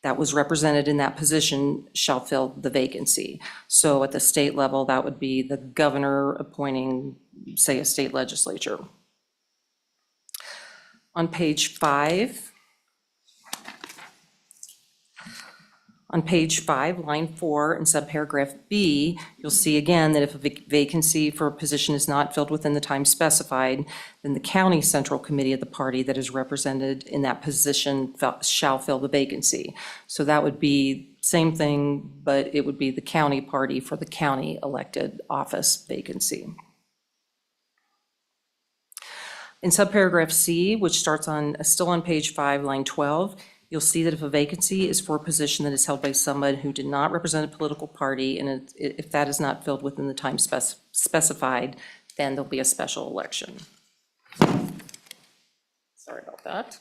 that was represented in that position shall fill the vacancy. So at the state level, that would be the governor appointing, say, a state legislature. On page 5, On page 5, line 4, in subparagraph B, you'll see again that if a vacancy for a position is not filled within the time specified, then the county central committee of the party that is represented in that position shall fill the vacancy. So that would be same thing, but it would be the county party for the county elected office vacancy. In subparagraph C, which starts still on page 5, line 12, you'll see that if a vacancy is for a position that is held by someone who did not represent a political party, and if that is not filled within the time specified, then there'll be a special election. Sorry about that.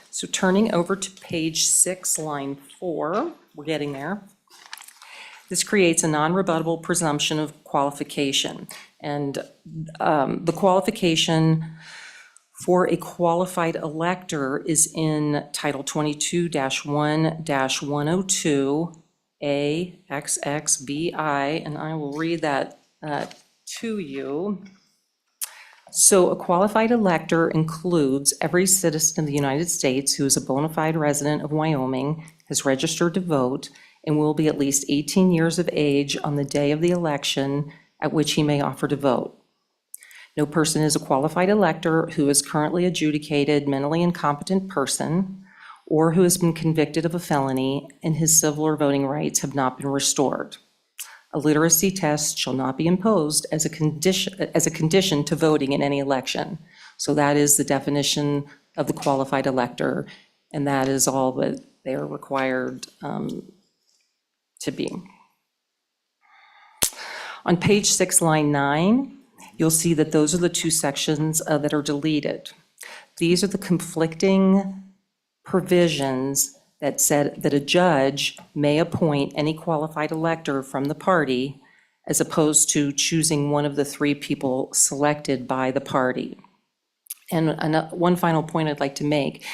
So turning over to page 6, line 4, we're getting there. This creates a non-rebuttable presumption of qualification. And the qualification for a qualified elector is in Title 22-1-102A XXBI, and I will read that to you. So a qualified elector includes every citizen of the United States who is a bona fide resident of Wyoming, has registered to vote, and will be at least 18 years of age on the day of the election at which he may offer to vote. No person is a qualified elector who is currently adjudicated mentally incompetent person or who has been convicted of a felony and his civil or voting rights have not been restored. A literacy test shall not be imposed as a condition to voting in any election. So that is the definition of the qualified elector, and that is all that they are required to be. On page 6, line 9, you'll see that those are the two sections that are deleted. These are the conflicting provisions that said that a judge may appoint any qualified elector from the party as opposed to choosing one of the 3 people selected by the party. And one final point I'd like to make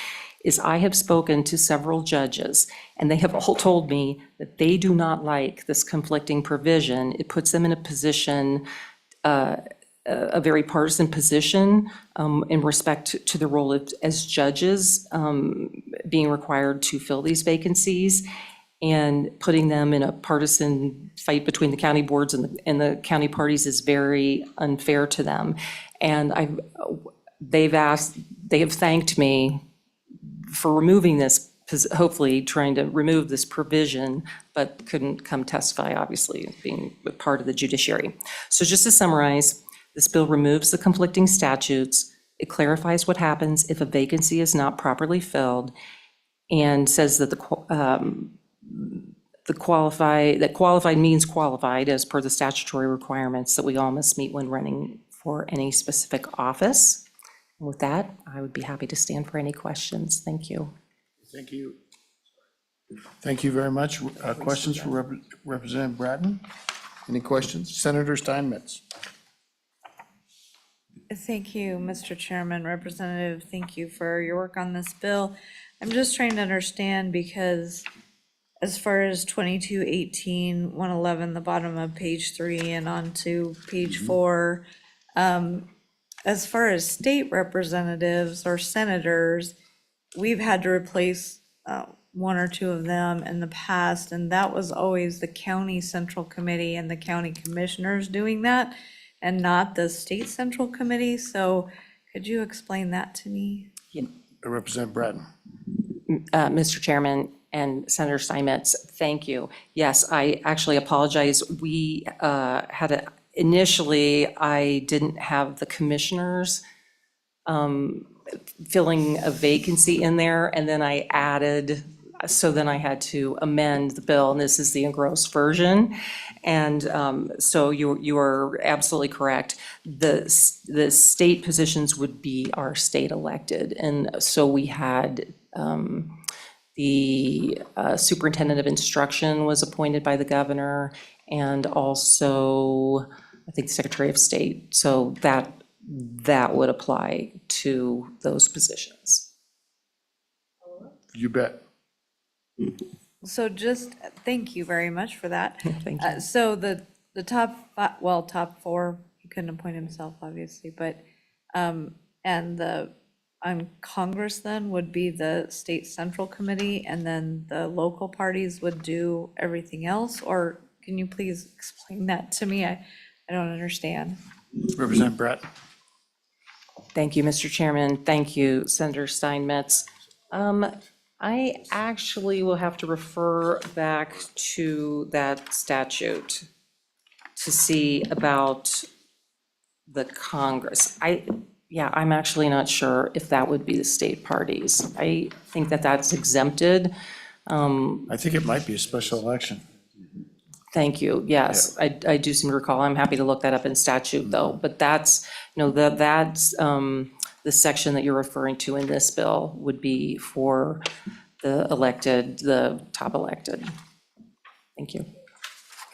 is I have spoken to several judges, and they have all told me that they do not like this conflicting provision. It puts them in a position, a very partisan position in respect to the role as judges being required to fill these vacancies, and putting them in a partisan fight between the county boards and the county parties is very unfair to them. And they have thanked me for removing this, hopefully trying to remove this provision, but couldn't come testify, obviously, being part of the judiciary. So just to summarize, this bill removes the conflicting statutes. It clarifies what happens if a vacancy is not properly filled, and says that qualified means qualified as per the statutory requirements that we all must meet when running for any specific office. And with that, I would be happy to stand for any questions. Thank you.
Thank you. Thank you very much. Questions for Representative Bratton? Any questions? Senator Steinmetz.
Thank you, Mr. Chairman. Representative, thank you for your work on this bill. I'm just trying to understand, because as far as 22-18-111, the bottom of page 3 and on to page 4, as far as state representatives or senators, we've had to replace 1 or 2 of them in the past, and that was always the county central committee and the county commissioners doing that, and not the state central committee. So could you explain that to me?
Representative Bratton.
Mr. Chairman and Senator Steinmetz, thank you. Yes, I actually apologize. We initially, I didn't have the commissioners filling a vacancy in there, and then I added, so then I had to amend the bill, and this is the engrossed version. And so you are absolutely correct. The state positions would be our state elected, and so we had the superintendent of instruction was appointed by the governor, and also I think the Secretary of State. So that would apply to those positions.
You bet.
So just, thank you very much for that.
Thank you.
So the top 4, he couldn't appoint himself, obviously, but, and the on Congress then would be the state central committee, and then the local parties would do everything else? Or can you please explain that to me? I don't understand.
Representative Bratton.
Thank you, Mr. Chairman. Thank you, Senator Steinmetz. I actually will have to refer back to that statute to see about the Congress. I'm actually not sure if that would be the state parties. I think that that's exempted.
I think it might be a special election.
Thank you. Yes, I do seem to recall. I'm happy to look that up in statute, though. But that's, that's the section that you're referring to in this bill would be for the elected, the top elected. Thank you.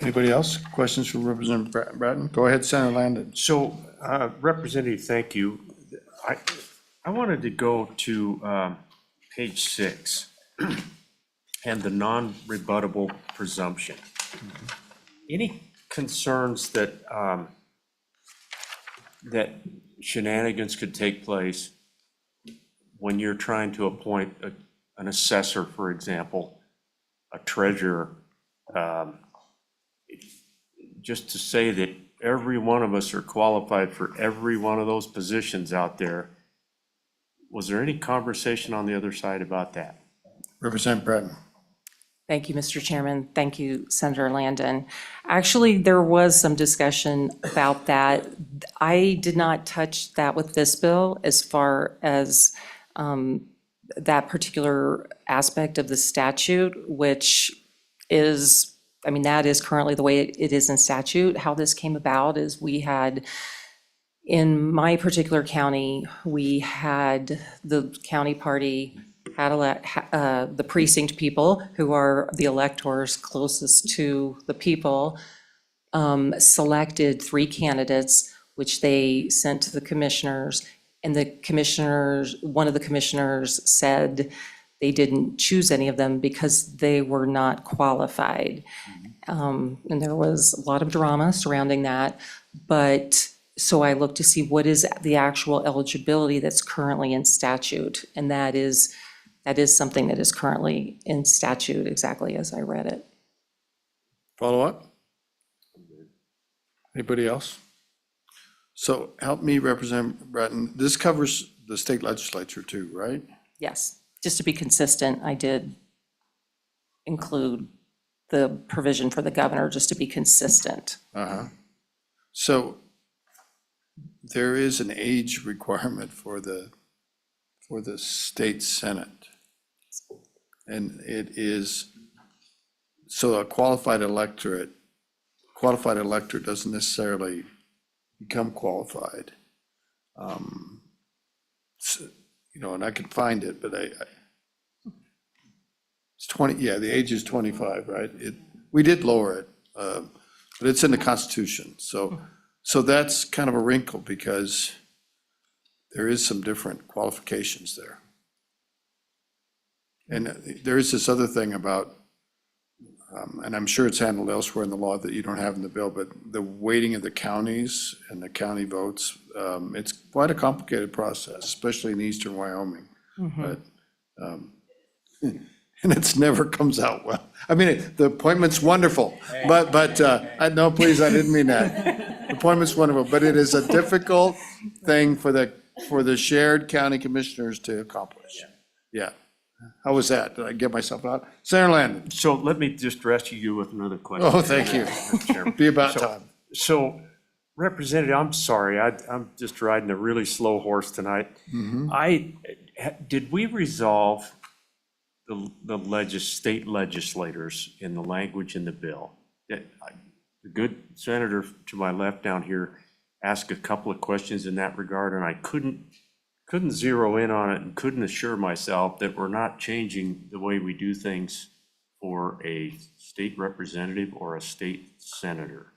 Anybody else? Questions for Representative Bratton? Go ahead, Senator Landon.
So, Representative, thank you. I wanted to go to page 6 and the non-rebuttable presumption. Any concerns that that shenanigans could take place when you're trying to appoint an assessor, for example, a treasurer, just to say that every one of us are qualified for every one of those positions out there? Was there any conversation on the other side about that?
Representative Bratton.
Thank you, Mr. Chairman. Thank you, Senator Landon. Actually, there was some discussion about that. I did not touch that with this bill as far as that particular aspect of the statute, which is, that is currently the way it is in statute. How this came about is we had, in my particular county, we had the county party had the precinct people, who are the electors closest to the people, selected 3 candidates, which they sent to the commissioners. And the commissioners, one of the commissioners said they didn't choose any of them because they were not qualified. And there was a lot of drama surrounding that. But so I looked to see what is the actual eligibility that's currently in statute. And that is something that is currently in statute, exactly as I read it.
Follow up? Anybody else? So help me, Representative Bratton. This covers the state legislature too, right?
Yes, just to be consistent, I did include the provision for the governor, just to be consistent.
So there is an age requirement for the state senate. And it is, so a qualified elector doesn't necessarily become qualified. And I can find it, but it's 20, yeah, the age is 25, right? We did lower it, but it's in the Constitution. So that's kind of a wrinkle because there is some different qualifications there. And there is this other thing about, and I'm sure it's handled elsewhere in the law that you don't have in the bill, but the weighting of the counties and the county votes, it's quite a complicated process, especially in eastern Wyoming. But, and it never comes out well. The appointment's wonderful, but no, please, I didn't mean that. The appointment's wonderful, but it is a difficult thing for the shared county commissioners to accomplish. Yeah. How was that? Did I get myself out? Senator Landon.
So let me just rescue you with another question.
Oh, thank you. Be about time.
So, Representative, I'm sorry, I'm just riding a really slow horse tonight. Did we resolve the state legislators in the language in the bill? The good senator to my left down here asked a couple of questions in that regard, and I couldn't zero in on it and couldn't assure myself that we're not changing the way we do things for a state representative or a state senator.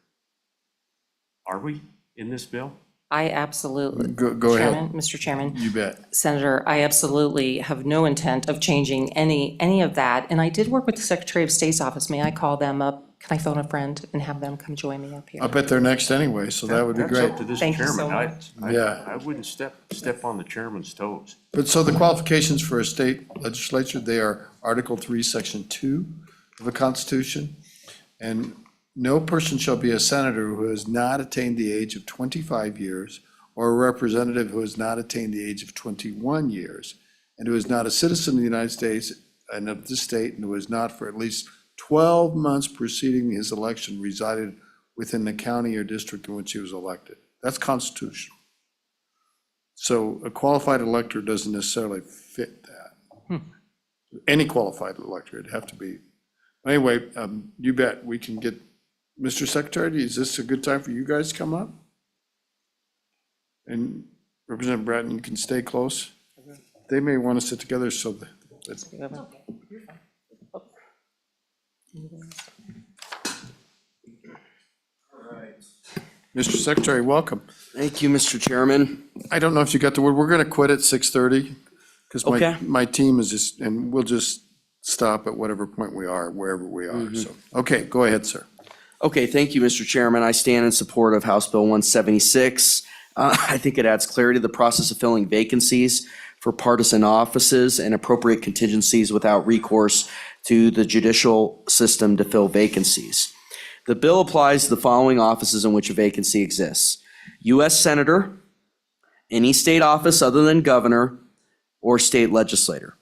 Are we in this bill?
I absolutely.
Go ahead.
Chairman, Mr. Chairman.
You bet.
Senator, I absolutely have no intent of changing any of that. And I did work with the Secretary of State's office. May I call them up? Can I phone a friend and have them come join me up here?
I bet they're next anyway, so that would be
That's
great.
up to this
Thank you so
chairman.
much.
Yeah.
I wouldn't step on the chairman's toes.
But so the qualifications for a state legislature, they are Article 3, Section 2 of the Constitution. And no person shall be a senator who has not attained the age of 25 years, or a representative who has not attained the age of 21 years, and who is not a citizen of the United States and of this state, and who has not for at least 12 months preceding his election resided within the county or district in which he was elected. That's constitutional. So a qualified elector doesn't necessarily fit that. Any qualified elector, it'd have to be. Anyway, you bet, we can get, Mr. Secretary, is this a good time for you guys to come up? And Representative Bratton, you can stay close. They may want to sit together so that. Mr. Secretary, welcome.
Thank you, Mr. Chairman.
I don't know if you got the word, we're going to quit at 6:30 because
Okay.
my team is just, and we'll just stop at whatever point we are, wherever we are, so. Okay, go ahead, sir.
Okay, thank you, Mr. Chairman. I stand in support of House Bill 176. I think it adds clarity to the process of filling vacancies for partisan offices and appropriate contingencies without recourse to the judicial system to fill vacancies. The bill applies to the following offices in which a vacancy exists: U.S. Senator, any state office other than governor, or state legislator.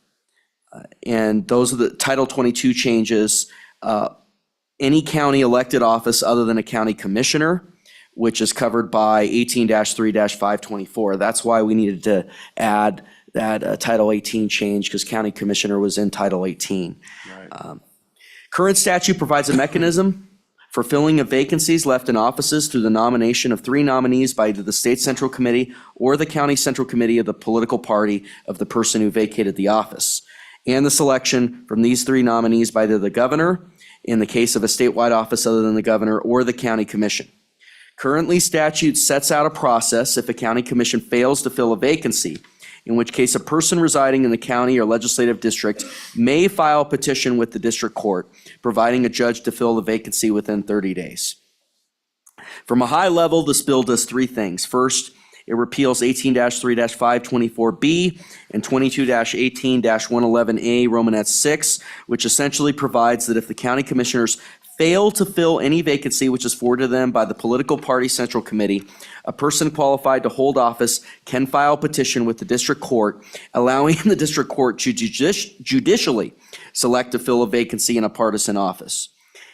And those are the Title 22 changes. Any county elected office other than a county commissioner, which is covered by 18-3-524. That's why we needed to add that Title 18 change, because county commissioner was in Title 18. Current statute provides a mechanism for filling of vacancies left in offices through the nomination of 3 nominees by either the state central committee or the county central committee of the political party of the person who vacated the office, and the selection from these 3 nominees by either the governor, in the case of a statewide office other than the governor, or the county commission. Currently, statute sets out a process if a county commission fails to fill a vacancy, in which case a person residing in the county or legislative district may file a petition with the district court, providing a judge to fill the vacancy within 30 days. From a high level, this bill does 3 things. First, it repeals 18-3-524B and 22-18-111A Romanet 6, which essentially provides that if the county commissioners fail to fill any vacancy which is forwarded to them by the political party central committee, a person qualified to hold office can file a petition with the district court, allowing the district court to judicially select to fill a vacancy in a partisan office.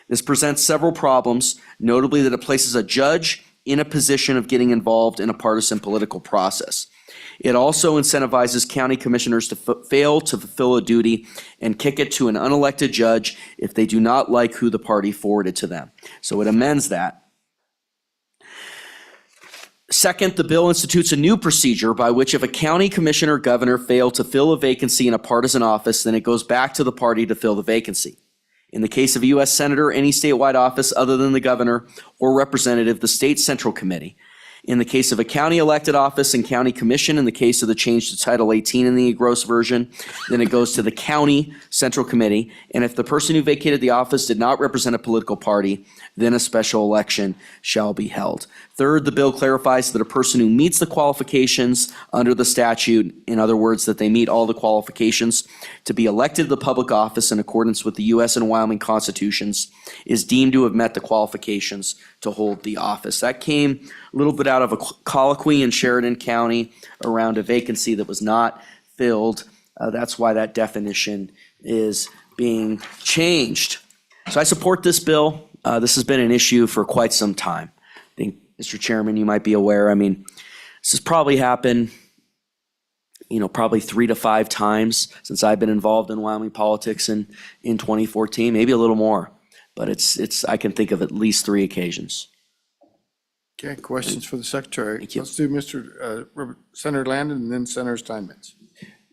This presents several problems, notably that it places a judge in a position of getting involved in a partisan political process. It also incentivizes county commissioners to fail to fulfill a duty and kick it to an unelected judge if they do not like who the party forwarded to them. So it amends that. Second, the bill institutes a new procedure by which if a county commissioner or governor fail to fill a vacancy in a partisan office, then it goes back to the party to fill the vacancy. In the case of a U.S. Senator, any statewide office other than the governor or representative, the state central committee. In the case of a county elected office and county commission, in the case of the change to Title 18 in the gross version, then it goes to the county central committee. And if the person who vacated the office did not represent a political party, then a special election shall be held. Third, the bill clarifies that a person who meets the qualifications under the statute, in other words, that they meet all the qualifications to be elected to the public office in accordance with the U.S. and Wyoming constitutions, is deemed to have met the qualifications to hold the office. That came a little bit out of a colloquy in Sheridan County around a vacancy that was not filled. That's why that definition is being changed. So I support this bill. This has been an issue for quite some time. I think, Mr. Chairman, you might be aware, this has probably happened, probably 3 to 5 times since I've been involved in Wyoming politics in 2014, maybe a little more. But I can think of at least 3 occasions.
Okay, questions for the secretary?
Thank you.
Let's do Senator Landon and then Senator Steinmetz.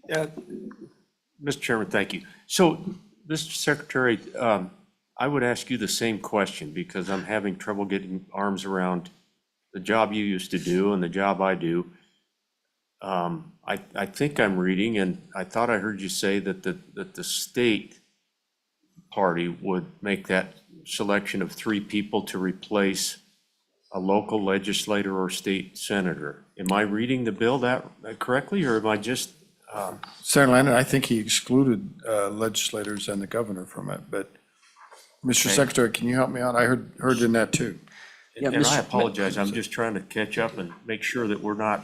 Mr. Chairman, thank you. So, Mr. Secretary, I would ask you the same question because I'm having trouble getting arms around the job you used to do and the job I do, I think I'm reading, and I thought I heard you say that the state party would make that selection of 3 people to replace a local legislator or state senator. Am I reading the bill that correctly, or am I just?
Senator Landon, I think he excluded legislators and the governor from it, but Mr.
Okay.
Secretary, can you help me out? I heard in that too.
Yeah,
And I
Mr.
apologize, I'm just trying to catch up and make sure that we're not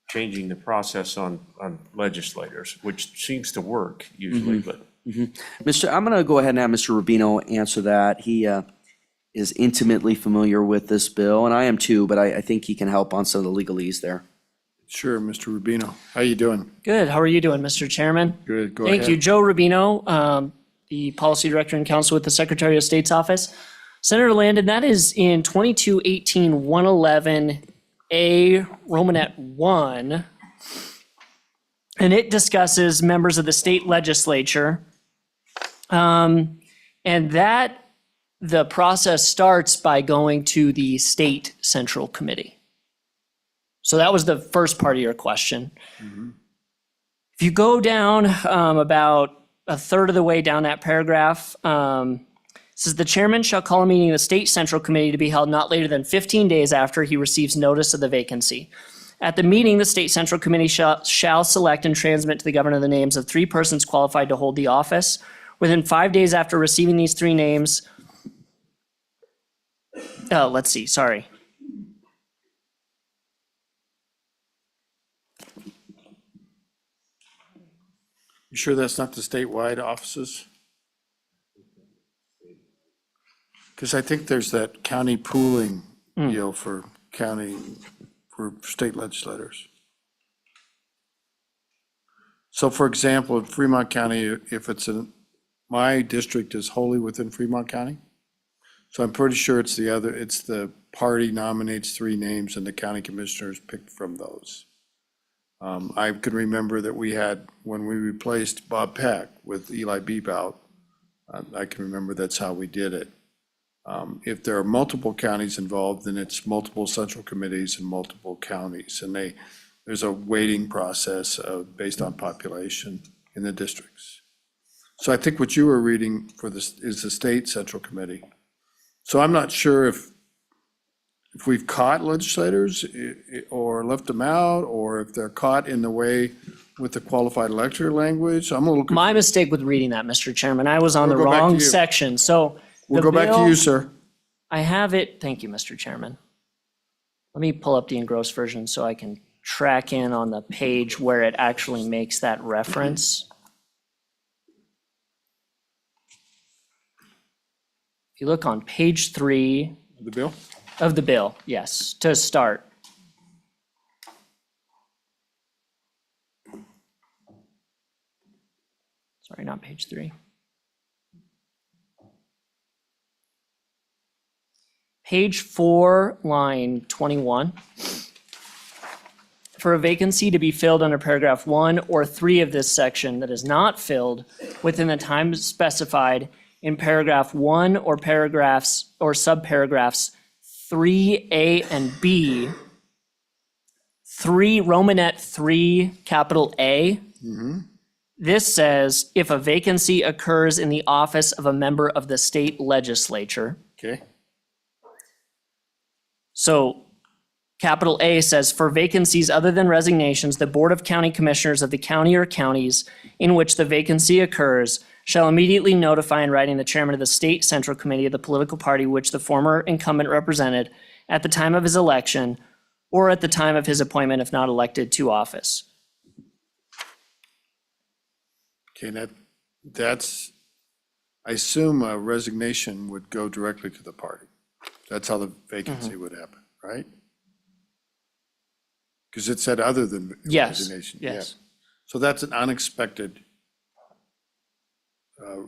changing the process on legislators, which seems to work usually, but.
I'm going to go ahead and have Mr. Rubino answer that. He is intimately familiar with this bill, and I am too, but I think he can help on some of the legalese there.
Sure, Mr. Rubino. How you doing?
Good. How are you doing, Mr. Chairman?
Good, go ahead.
Thank you. Joe Rubino, the Policy Director and Counsel with the Secretary of State's Office. Senator Landon, that is in 2218-111A Romanet 1. And it discusses members of the state legislature. And that, the process starts by going to the state central committee. So that was the first part of your question. If you go down about a third of the way down that paragraph, it says the chairman shall call a meeting of the state central committee to be held not later than 15 days after he receives notice of the vacancy. At the meeting, the state central committee shall select and transmit to the governor the names of 3 persons qualified to hold the office. Within 5 days after receiving these 3 names, sorry.
You sure that's not the statewide offices? Because I think there's that county pooling deal for state legislators. So for example, in Fremont County, if my district is wholly within Fremont County, so I'm pretty sure it's the party nominates 3 names and the county commissioners pick from those. I can remember that we had, when we replaced Bob Peck with Eli Bebout, I can remember that's how we did it. If there are multiple counties involved, then it's multiple central committees in multiple counties. And there's a weighting process based on population in the districts. So I think what you were reading for this is the state central committee. So I'm not sure if we've caught legislators or left them out, or if they're caught in the way with the qualified elector language. I'm a little confused.
My mistake with reading that, Mr. Chairman. I was on the
We'll go back to
wrong
you.
section. So
We'll
the
go back to
bill-
you, sir.
I have it. Thank you, Mr. Chairman. Let me pull up the engrossed version so I can track in on the page where it actually makes that reference. If you look on page 3
The bill?
of the bill, yes, to start. Sorry, not page 3. Page 4, line 21. For a vacancy to be filled under paragraph 1 or 3 of this section that is not filled within the time specified in paragraph 1 or paragraphs or subparagraphs 3A and B, 3 Romanet 3 capital A. This says if a vacancy occurs in the office of a member of the state legislature.
Okay.
So capital A says, for vacancies other than resignations, the Board of County Commissioners of the county or counties in which the vacancy occurs shall immediately notify in writing the chairman of the state central committee of the political party which the former incumbent represented at the time of his election or at the time of his appointment if not elected to office.
Okay, that's, I assume a resignation would go directly to the party. That's how the vacancy would happen, right? Because it said other than
Yes,
resignation.
yes.
Yeah. So that's an unexpected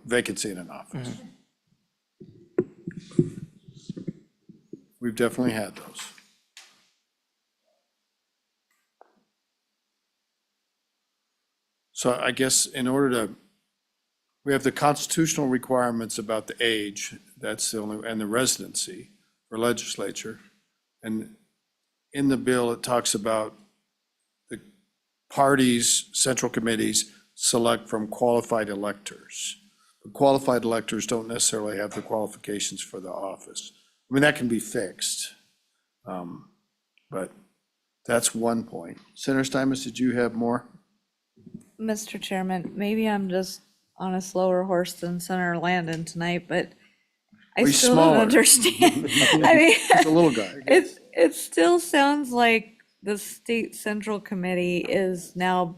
vacancy in an office. We've definitely had those. So I guess in order to, we have the constitutional requirements about the age, that's the only, and the residency for legislature. And in the bill, it talks about the parties, central committees select from qualified electors. The qualified electors don't necessarily have the qualifications for the office. I mean, that can be fixed. But that's one point. Senator Steinmetz, did you have more?
Mr. Chairman, maybe I'm just on a slower horse than Senator Landon tonight, but I
He's
still
smaller.
don't understand. I mean,
He's a little guy.
it still sounds like the state central committee is now,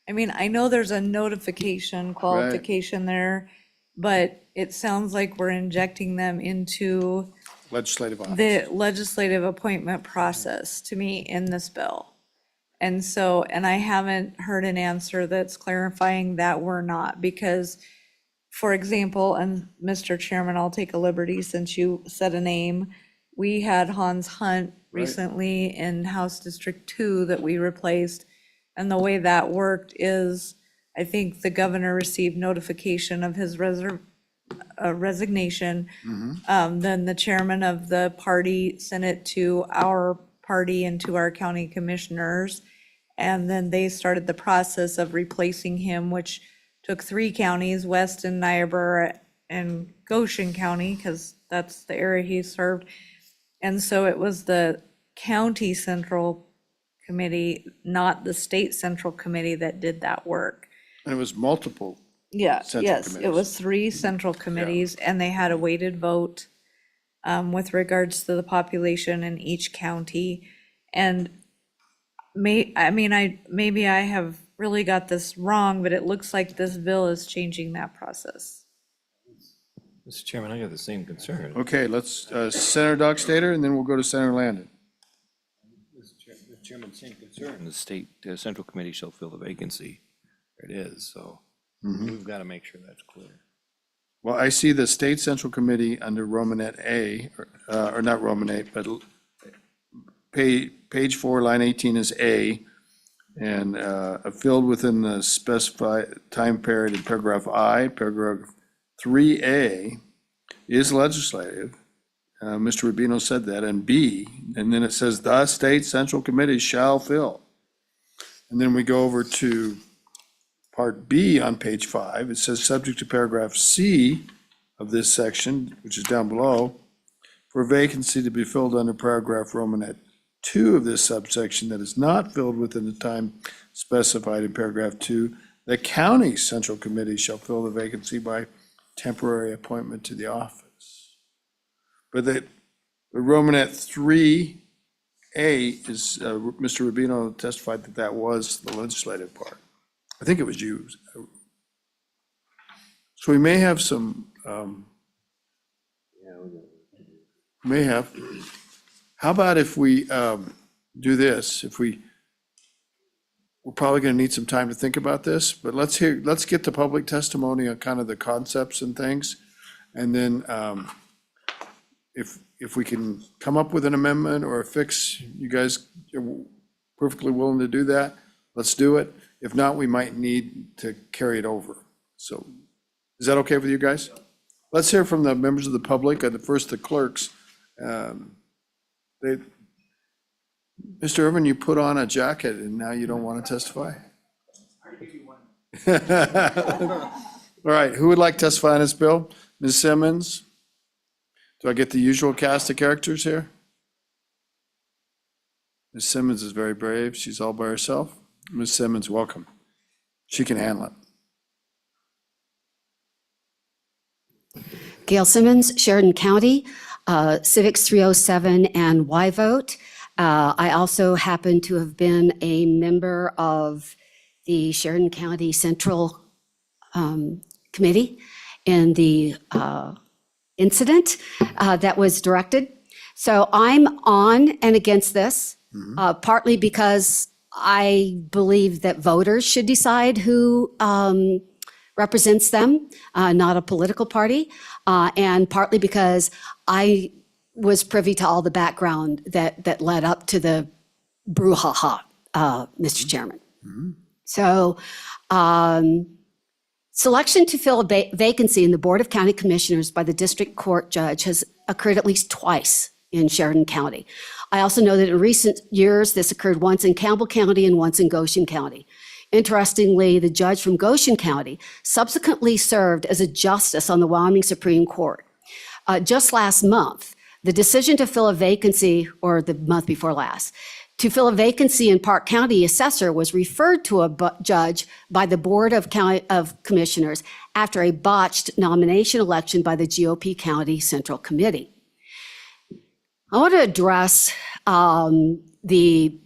I mean, I know there's a notification qualification there, but it sounds like we're injecting them into
Legislative office.
the legislative appointment process to me in this bill. And so, and I haven't heard an answer that's clarifying that we're not, because, for example, and Mr. Chairman, I'll take a liberty since you said a name. We had Hans Hunt recently in House District 2 that we replaced. And the way that worked is, I think the governor received notification of his resignation. Then the chairman of the party sent it to our party and to our county commissioners. And then they started the process of replacing him, which took 3 counties, Weston, Niobrara, and Goshen County, because that's the area he served. And so it was the county central committee, not the state central committee, that did that work.
And it was multiple.
Yeah,
Central
yes, it
committees.
was 3 central committees, and they had a weighted vote with regards to the population in each county. And maybe I have really got this wrong, but it looks like this bill is changing that process.
Mr. Chairman, I got the same concern.
Okay, let's, Senator Dockstader, and then we'll go to Senator Landon.
Mr. Chairman, same concern. The state central committee shall fill the vacancy. There it is, so we've got to make sure that's clear.
Well, I see the State Central Committee under Romanet A, or not Romanet, but page 4, line 18 is A, and filled within the specified time period in paragraph I. Paragraph 3A is legislative. Mr. Rubino said that, and B, and then it says the State Central Committee shall fill. And then we go over to Part B on page 5, it says, subject to paragraph C of this section, which is down below, for a vacancy to be filled under paragraph Romanet 2 of this subsection that is not filled within the time specified in paragraph 2, the county central committee shall fill the vacancy by temporary appointment to the office. But the Romanet 3A is, Mr. Rubino testified that that was the legislative part. I think it was you. So we may have some, how about if we do this? We're probably going to need some time to think about this, but let's get the public testimony on kind of the concepts and things. And then if we can come up with an amendment or a fix, you guys are perfectly willing to do that, let's do it. If not, we might need to carry it over. So is that okay with you guys? Let's hear from the members of the public, and first the clerks. Mr. Irvin, you put on a jacket and now you don't want to testify? All right, who would like to testify on this bill? Ms. Simmons? Do I get the usual cast of characters here? Ms. Simmons is very brave. She's all by herself. Ms. Simmons, welcome. She can handle it.
Gail Simmons, Sheridan County, Civics 307 and Y vote. I also happen to have been a member of the Sheridan County Central Committee in the incident that was directed. So I'm on and against this, partly because I believe that voters should decide who represents them, not a political party, and partly because I was privy to all the background that led up to the brouhaha, Mr. Chairman. So selection to fill a vacancy in the Board of County Commissioners by the district court judge has occurred at least twice in Sheridan County. I also know that in recent years, this occurred once in Campbell County and once in Goshen County. Interestingly, the judge from Goshen County subsequently served as a justice on the Wyoming Supreme Court. Just last month, the decision to fill a vacancy, or the month before last, to fill a vacancy in Park County assessor was referred to a judge by the Board of Commissioners after a botched nomination election by the GOP County Central Committee. I want to address the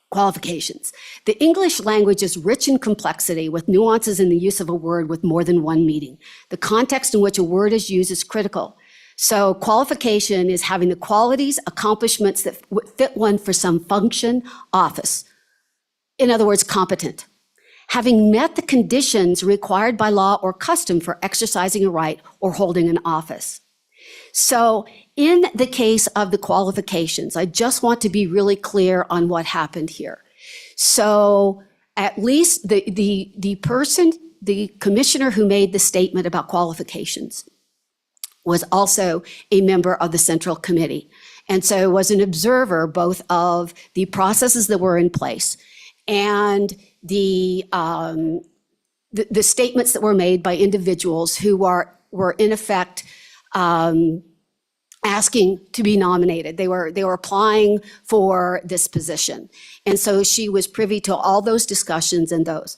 qualifications. The English language is rich in complexity with nuances in the use of a word with more than one meaning. The context in which a word is used is critical. So qualification is having the qualities, accomplishments that fit one for some function, office. In other words, competent. Having met the conditions required by law or custom for exercising a right or holding an office. So in the case of the qualifications, I just want to be really clear on what happened here. So at least the person, the commissioner who made the statement about qualifications was also a member of the Central Committee. And so was an observer both of the processes that were in place and the statements that were made by individuals who were in effect asking to be nominated. They were applying for this position. And so she was privy to all those discussions and those.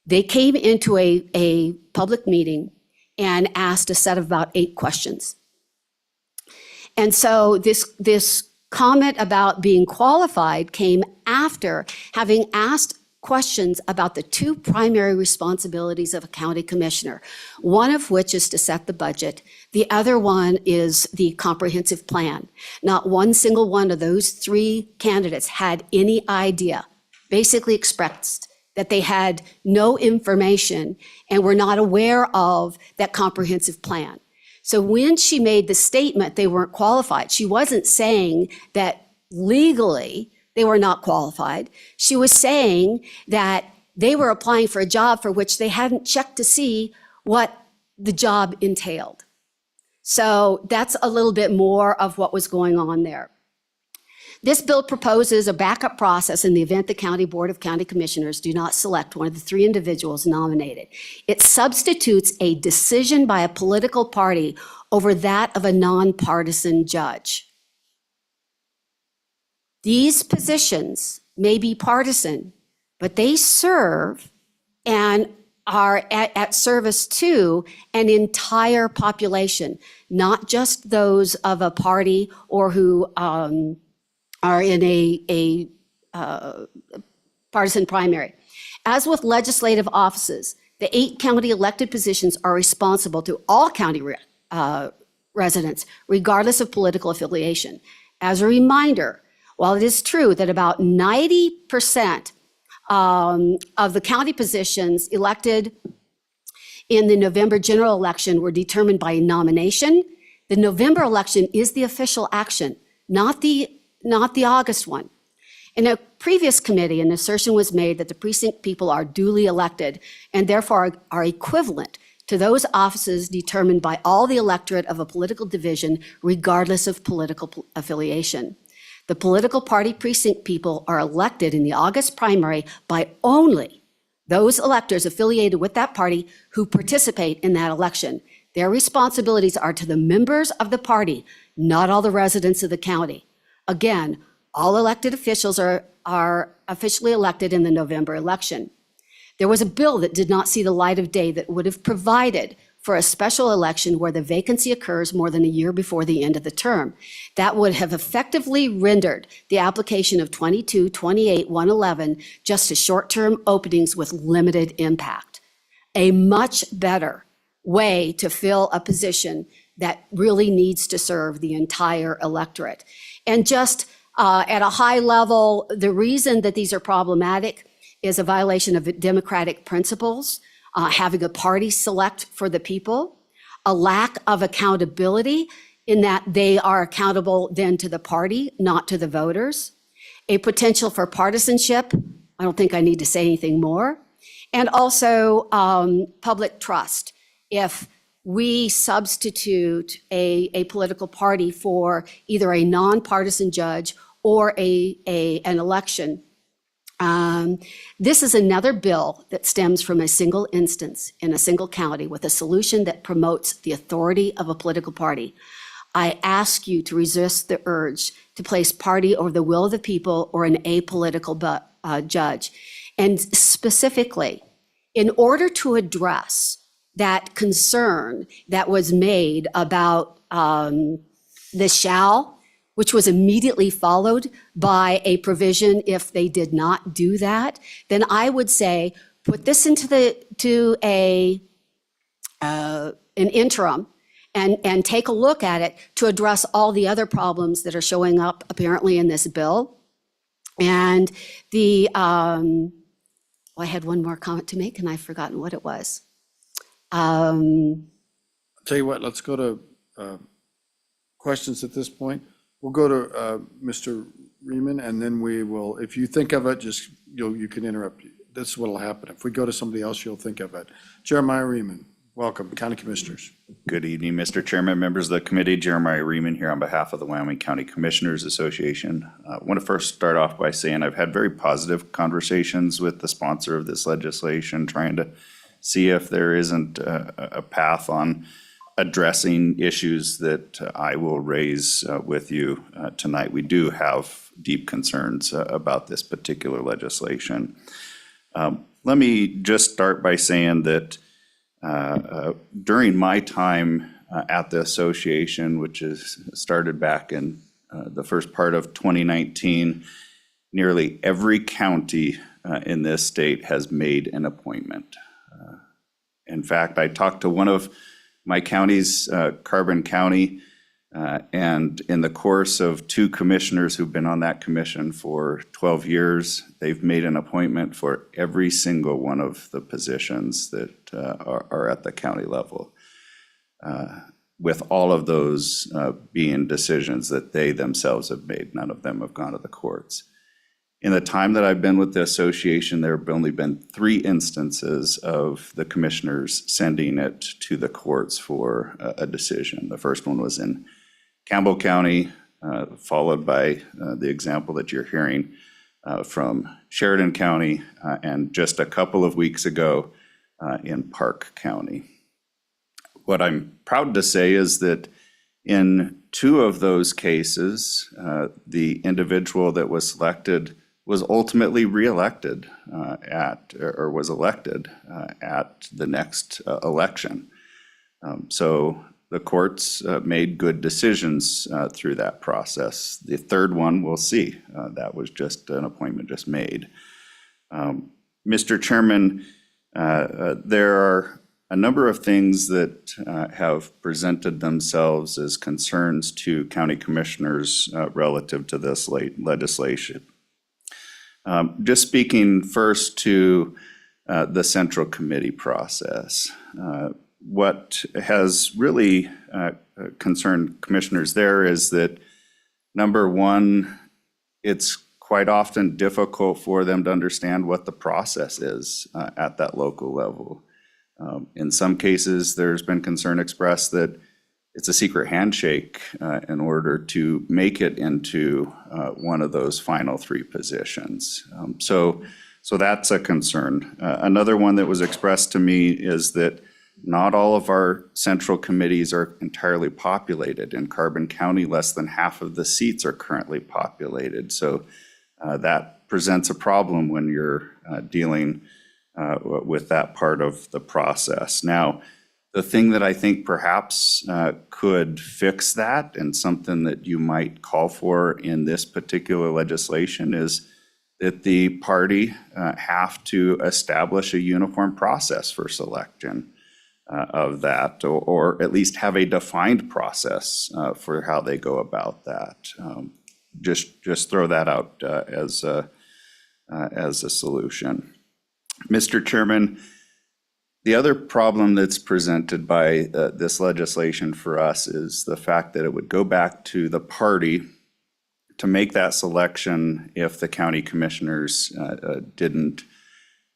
They came into a public meeting and asked a set of about 8 questions. And so this comment about being qualified came after having asked questions about the 2 primary responsibilities of a county commissioner, one of which is to set the budget. The other one is the comprehensive plan. Not one single one of those 3 candidates had any idea, basically expressed that they had no information and were not aware of that comprehensive plan. So when she made the statement they weren't qualified, she wasn't saying that legally they were not qualified. She was saying that they were applying for a job for which they hadn't checked to see what the job entailed. So that's a little bit more of what was going on there. This bill proposes a backup process in the event the County Board of County Commissioners do not select one of the 3 individuals nominated. It substitutes a decision by a political party over that of a nonpartisan judge. These positions may be partisan, but they serve and are at service to an entire population, not just those of a party or who are in a partisan primary. As with legislative offices, the 8 county elected positions are responsible to all county residents, regardless of political affiliation. As a reminder, while it is true that about 90% of the county positions elected in the November general election were determined by nomination, the November election is the official action, not the August one. In a previous committee, an assertion was made that the precinct people are duly elected and therefore are equivalent to those offices determined by all the electorate of a political division, regardless of political affiliation. The political party precinct people are elected in the August primary by only those electors affiliated with that party who participate in that election. Their responsibilities are to the members of the party, not all the residents of the county. Again, all elected officials are officially elected in the November election. There was a bill that did not see the light of day that would have provided for a special election where the vacancy occurs more than a year before the end of the term. That would have effectively rendered the application of 22, 28, 111 just as short-term openings with limited impact. A much better way to fill a position that really needs to serve the entire electorate. And just at a high level, the reason that these are problematic is a violation of democratic principles, having a party select for the people, a lack of accountability in that they are accountable then to the party, not to the voters, a potential for partisanship. I don't think I need to say anything more. And also public trust. If we substitute a political party for either a nonpartisan judge or an election. This is another bill that stems from a single instance in a single county with a solution that promotes the authority of a political party. I ask you to resist the urge to place party over the will of the people or an apolitical judge. And specifically, in order to address that concern that was made about the shall, which was immediately followed by a provision if they did not do that, then I would say put this into an interim and take a look at it to address all the other problems that are showing up apparently in this bill. And I had one more comment to make and I've forgotten what it was.
I'll tell you what, let's go to questions at this point. We'll go to Mr. Riemann, and then we will, if you think of it, just, you can interrupt. That's what'll happen. If we go to somebody else, you'll think of it. Jeremiah Riemann, welcome, County Commissioners.
Good evening, Mr. Chairman, members of the committee. Jeremiah Riemann here on behalf of the Wyoming County Commissioners Association. I want to first start off by saying I've had very positive conversations with the sponsor of this legislation, trying to see if there isn't a path on addressing issues that I will raise with you tonight. We do have deep concerns about this particular legislation. Let me just start by saying that during my time at the association, which is started back in the first part of 2019, nearly every county in this state has made an appointment. In fact, I talked to one of my counties, Carbon County, and in the course of 2 commissioners who've been on that commission for 12 years, they've made an appointment for every single one of the positions that are at the county level, with all of those being decisions that they themselves have made. None of them have gone to the courts. In the time that I've been with the association, there have only been 3 instances of the commissioners sending it to the courts for a decision. The first one was in Campbell County, followed by the example that you're hearing from Sheridan County, and just a couple of weeks ago in Park County. What I'm proud to say is that in 2 of those cases, the individual that was selected was ultimately reelected was elected at the next election. So the courts made good decisions through that process. The third one, we'll see. That was just an appointment just made. Mr. Chairman, there are a number of things that have presented themselves as concerns to county commissioners relative to this legislation. Just speaking first to the central committee process, what has really concerned commissioners there is that, number one, it's quite often difficult for them to understand what the process is at that local level. In some cases, there's been concern expressed that it's a secret handshake in order to make it into one of those final 3 positions. So that's a concern. Another one that was expressed to me is that not all of our central committees are entirely populated. In Carbon County, less than half of the seats are currently populated. So that presents a problem when you're dealing with that part of the process. Now, the thing that I think perhaps could fix that, and something that you might call for in this particular legislation, is that the party have to establish a uniform process for selection of that, or at least have a defined process for how they go about that. Just throw that out as a solution. Mr. Chairman, the other problem that's presented by this legislation for us is the fact that it would go back to the party to make that selection if the county commissioners didn't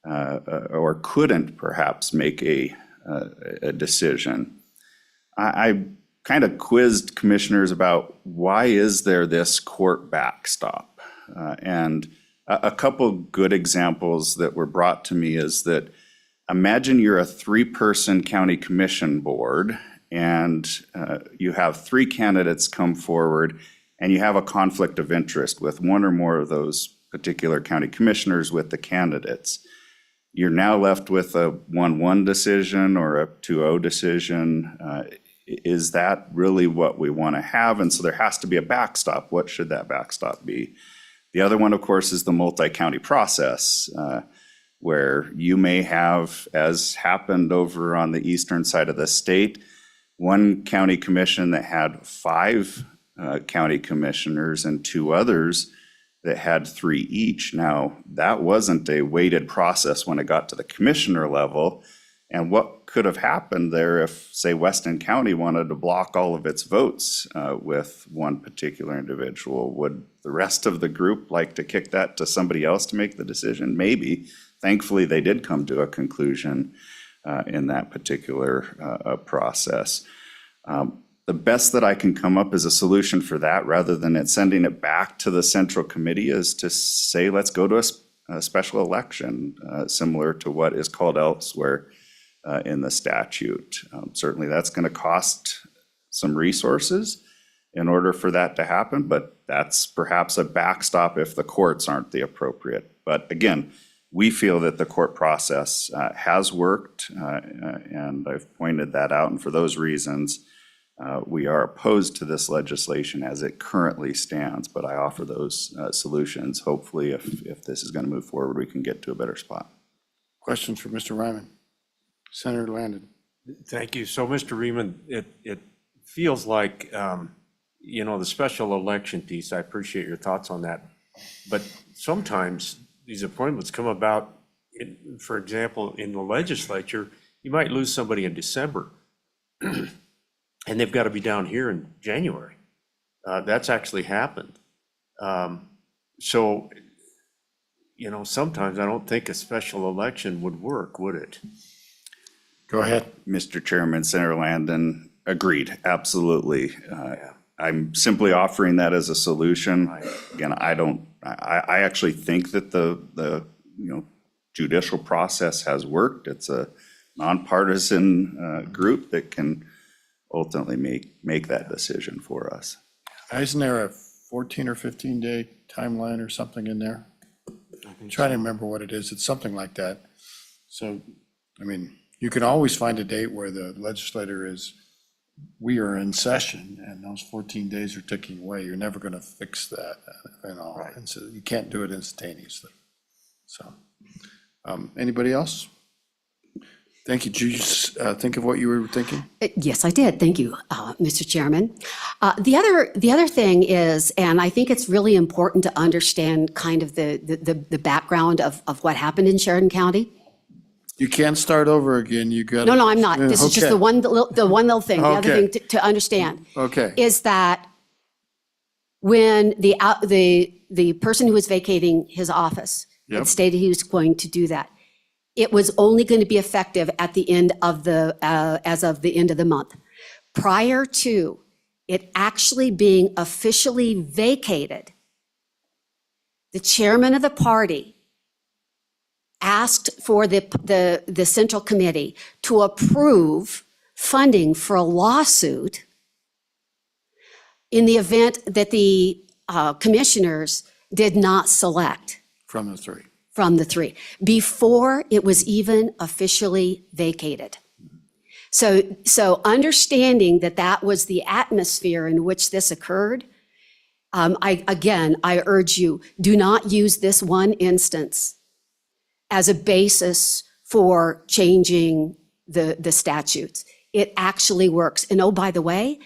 or couldn't perhaps make a decision. I kind of quizzed commissioners about why is there this court backstop? And a couple good examples that were brought to me is that imagine you're a 3-person county commission board and you have 3 candidates come forward and you have a conflict of interest with one or more of those particular county commissioners with the candidates. You're now left with a 1-1 decision or a 2-0 decision. Is that really what we want to have? And so there has to be a backstop. What should that backstop be? The other one, of course, is the multi-county process, where you may have, as happened over on the eastern side of the state, one county commission that had 5 county commissioners and 2 others that had 3 each. Now, that wasn't a weighted process when it got to the commissioner level. And what could have happened there if, say, Weston County wanted to block all of its votes with one particular individual? Would the rest of the group like to kick that to somebody else to make the decision? Maybe. Thankfully, they did come to a conclusion in that particular process. The best that I can come up as a solution for that, rather than it sending it back to the central committee, is to say, let's go to a special election, similar to what is called elsewhere in the statute. Certainly that's going to cost some resources in order for that to happen, but that's perhaps a backstop if the courts aren't the appropriate. But again, we feel that the court process has worked, and I've pointed that out. And for those reasons, we are opposed to this legislation as it currently stands, but I offer those solutions. Hopefully, if this is going to move forward, we can get to a better spot.
Questions for Mr. Ryman? Senator Landon.
Thank you. So, Mr. Riemann, it feels like, the special election piece, I appreciate your thoughts on that. But sometimes these appointments come about, for example, in the legislature, you might lose somebody in December and they've got to be down here in January. That's actually happened. So, sometimes I don't think a special election would work, would it?
Go ahead.
Mr. Chairman, Senator Landon, agreed, absolutely. I'm simply offering that as a solution. Again, I actually think that the judicial process has worked. It's a nonpartisan group that can ultimately make that decision for us.
Isn't there a 14 or 15-day timeline or something in there? I'm trying to remember what it is. It's something like that. So, you can always find a date where the legislator we are in session and those 14 days are ticking away. You're never going to fix that and all. Right. And so you can't do it instantaneously. So, anybody else? Thank you. Did you think of what you were thinking?
Yes, I did. Thank you, Mr. Chairman. The other thing is, and I think it's really important to understand kind of the background of what happened in Sheridan County.
You can't start over again. You got.
No, I'm not. This is just the one little thing. The other
Okay.
thing to understand
Okay.
is that when the person who was vacating his office
Yep.
had stated he was going to do that, it was only going to be effective at the end of as of the end of the month. Prior to it actually being officially vacated, the chairman of the party asked for the Central Committee to approve funding for a lawsuit in the event that the commissioners did not select
From the 3.
from the 3, before it was even officially vacated. So understanding that was the atmosphere in which this occurred, I urge you, do not use this one instance as a basis for changing the statutes. It actually works. And oh, by the way,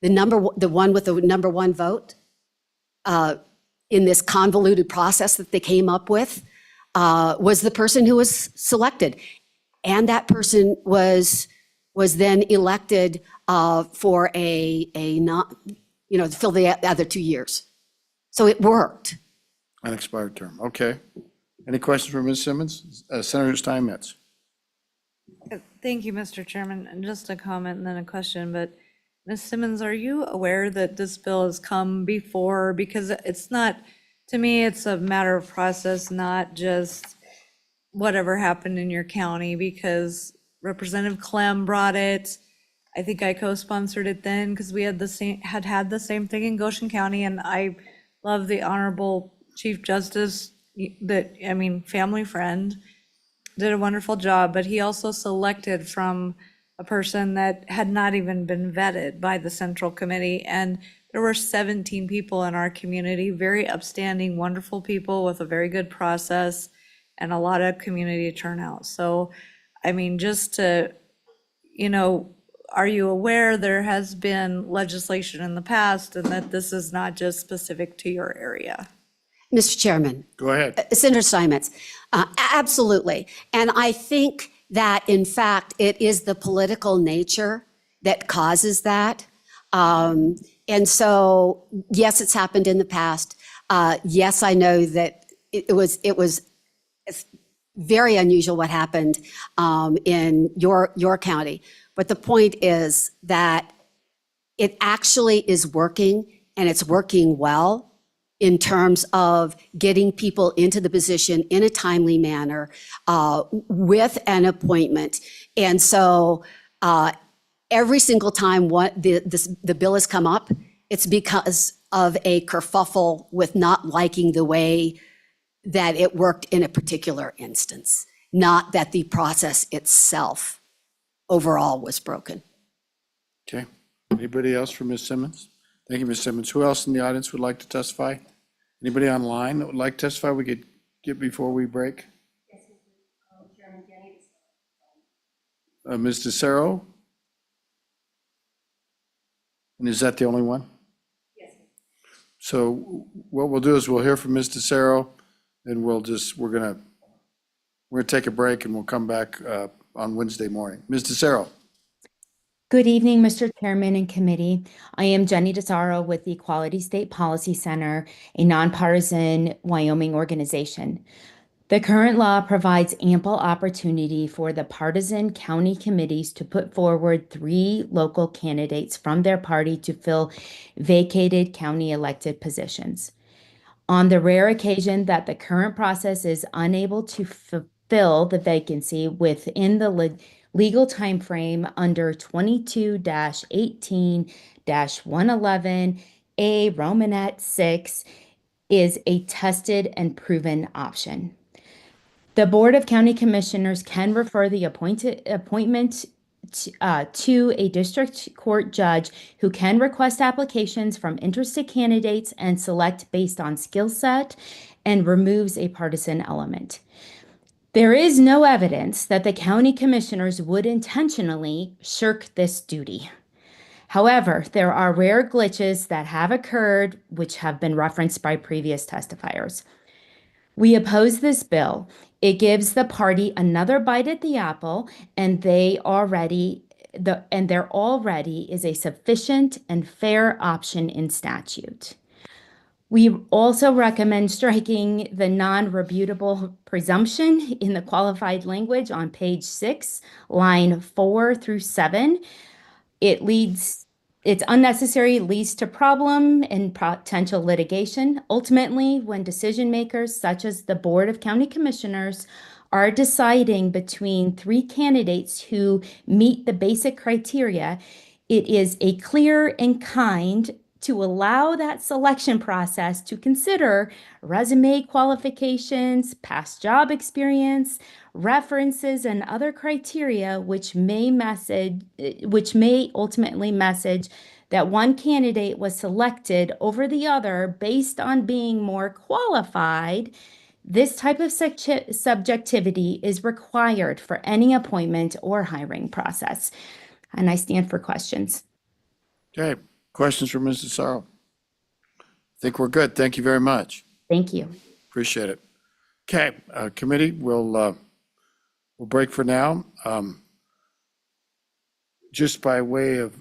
the one with the number 1 vote in this convoluted process that they came up with was the person who was selected. And that person was then elected for a not, to fill the other 2 years. So it worked.
Unexpired term. Okay. Any questions for Ms. Simmons? Senator Steinmetz.
Thank you, Mr. Chairman. And just a comment and then a question, but Ms. Simmons, are you aware that this bill has come before? Because it's not, to me, it's a matter of process, not just whatever happened in your county, because Representative Clem brought it. I think I co-sponsored it then because we had the same thing in Goshen County, and I love the Honorable Chief Justice family friend, did a wonderful job, but he also selected from a person that had not even been vetted by the Central Committee. And there were 17 people in our community, very upstanding, wonderful people with a very good process and a lot of community turnout. So, just to, are you aware there has been legislation in the past and that this is not just specific to your area?
Mr. Chairman.
Go ahead.
Senator Steinmetz, absolutely. And I think that, in fact, it is the political nature that causes that. And so, yes, it's happened in the past. Yes, I know that it was very unusual what happened in your county. But the point is that it actually is working, and it's working well in terms of getting people into the position in a timely manner with an appointment. And so every single time the bill has come up, it's because of a kerfuffle with not liking the way that it worked in a particular instance, not that the process itself overall was broken.
Okay. Anybody else for Ms. Simmons? Thank you, Ms. Simmons. Who else in the audience would like to testify? Anybody online that would like to testify we could get before we break? Ms. DeCero? And is that the only one? Yes. So what we'll do is we'll hear from Ms. DeCero, and we're gonna take a break, and we'll come back on Wednesday morning. Ms. DeCero.
Good evening, Mr. Chairman and committee. I am Jenny DeSaro with the Equality State Policy Center, a nonpartisan Wyoming organization. The current law provides ample opportunity for the partisan county committees to put forward 3 local candidates from their party to fill vacated county elected positions. On the rare occasion that the current process is unable to fulfill the vacancy within the legal timeframe under 22-18-111A Romanet 6 is a tested and proven option. The Board of County Commissioners can refer the appointment to a district court judge who can request applications from interested candidates and select based on skill set and removes a partisan element. There is no evidence that the county commissioners would intentionally shirk this duty. However, there are rare glitches that have occurred, which have been referenced by previous testifiers. We oppose this bill. It gives the party another bite at the apple, and there already is a sufficient and fair option in statute. We also recommend striking the non-rebutable presumption in the qualified language on page 6, line 4 through 7. It's unnecessary, leads to problem and potential litigation. Ultimately, when decision makers such as the Board of County Commissioners are deciding between 3 candidates who meet the basic criteria, it is a clear and kind to allow that selection process to consider resume qualifications, past job experience, references, and other criteria which may ultimately message that one candidate was selected over the other based on being more qualified. This type of subjectivity is required for any appointment or hiring process. And I stand for questions.
Okay. Questions for Ms. DeSaro? I think we're good. Thank you very much.
Thank you.
Appreciate it. Okay, committee, we'll break for now. Just by way of,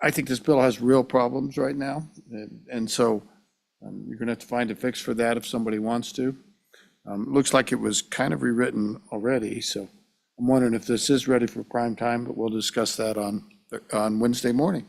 I think this bill has real problems right now, and so you're going to have to find a fix for that if somebody wants to. Looks like it was kind of rewritten already, so I'm wondering if this is ready for prime time, but we'll discuss that on on Wednesday morning.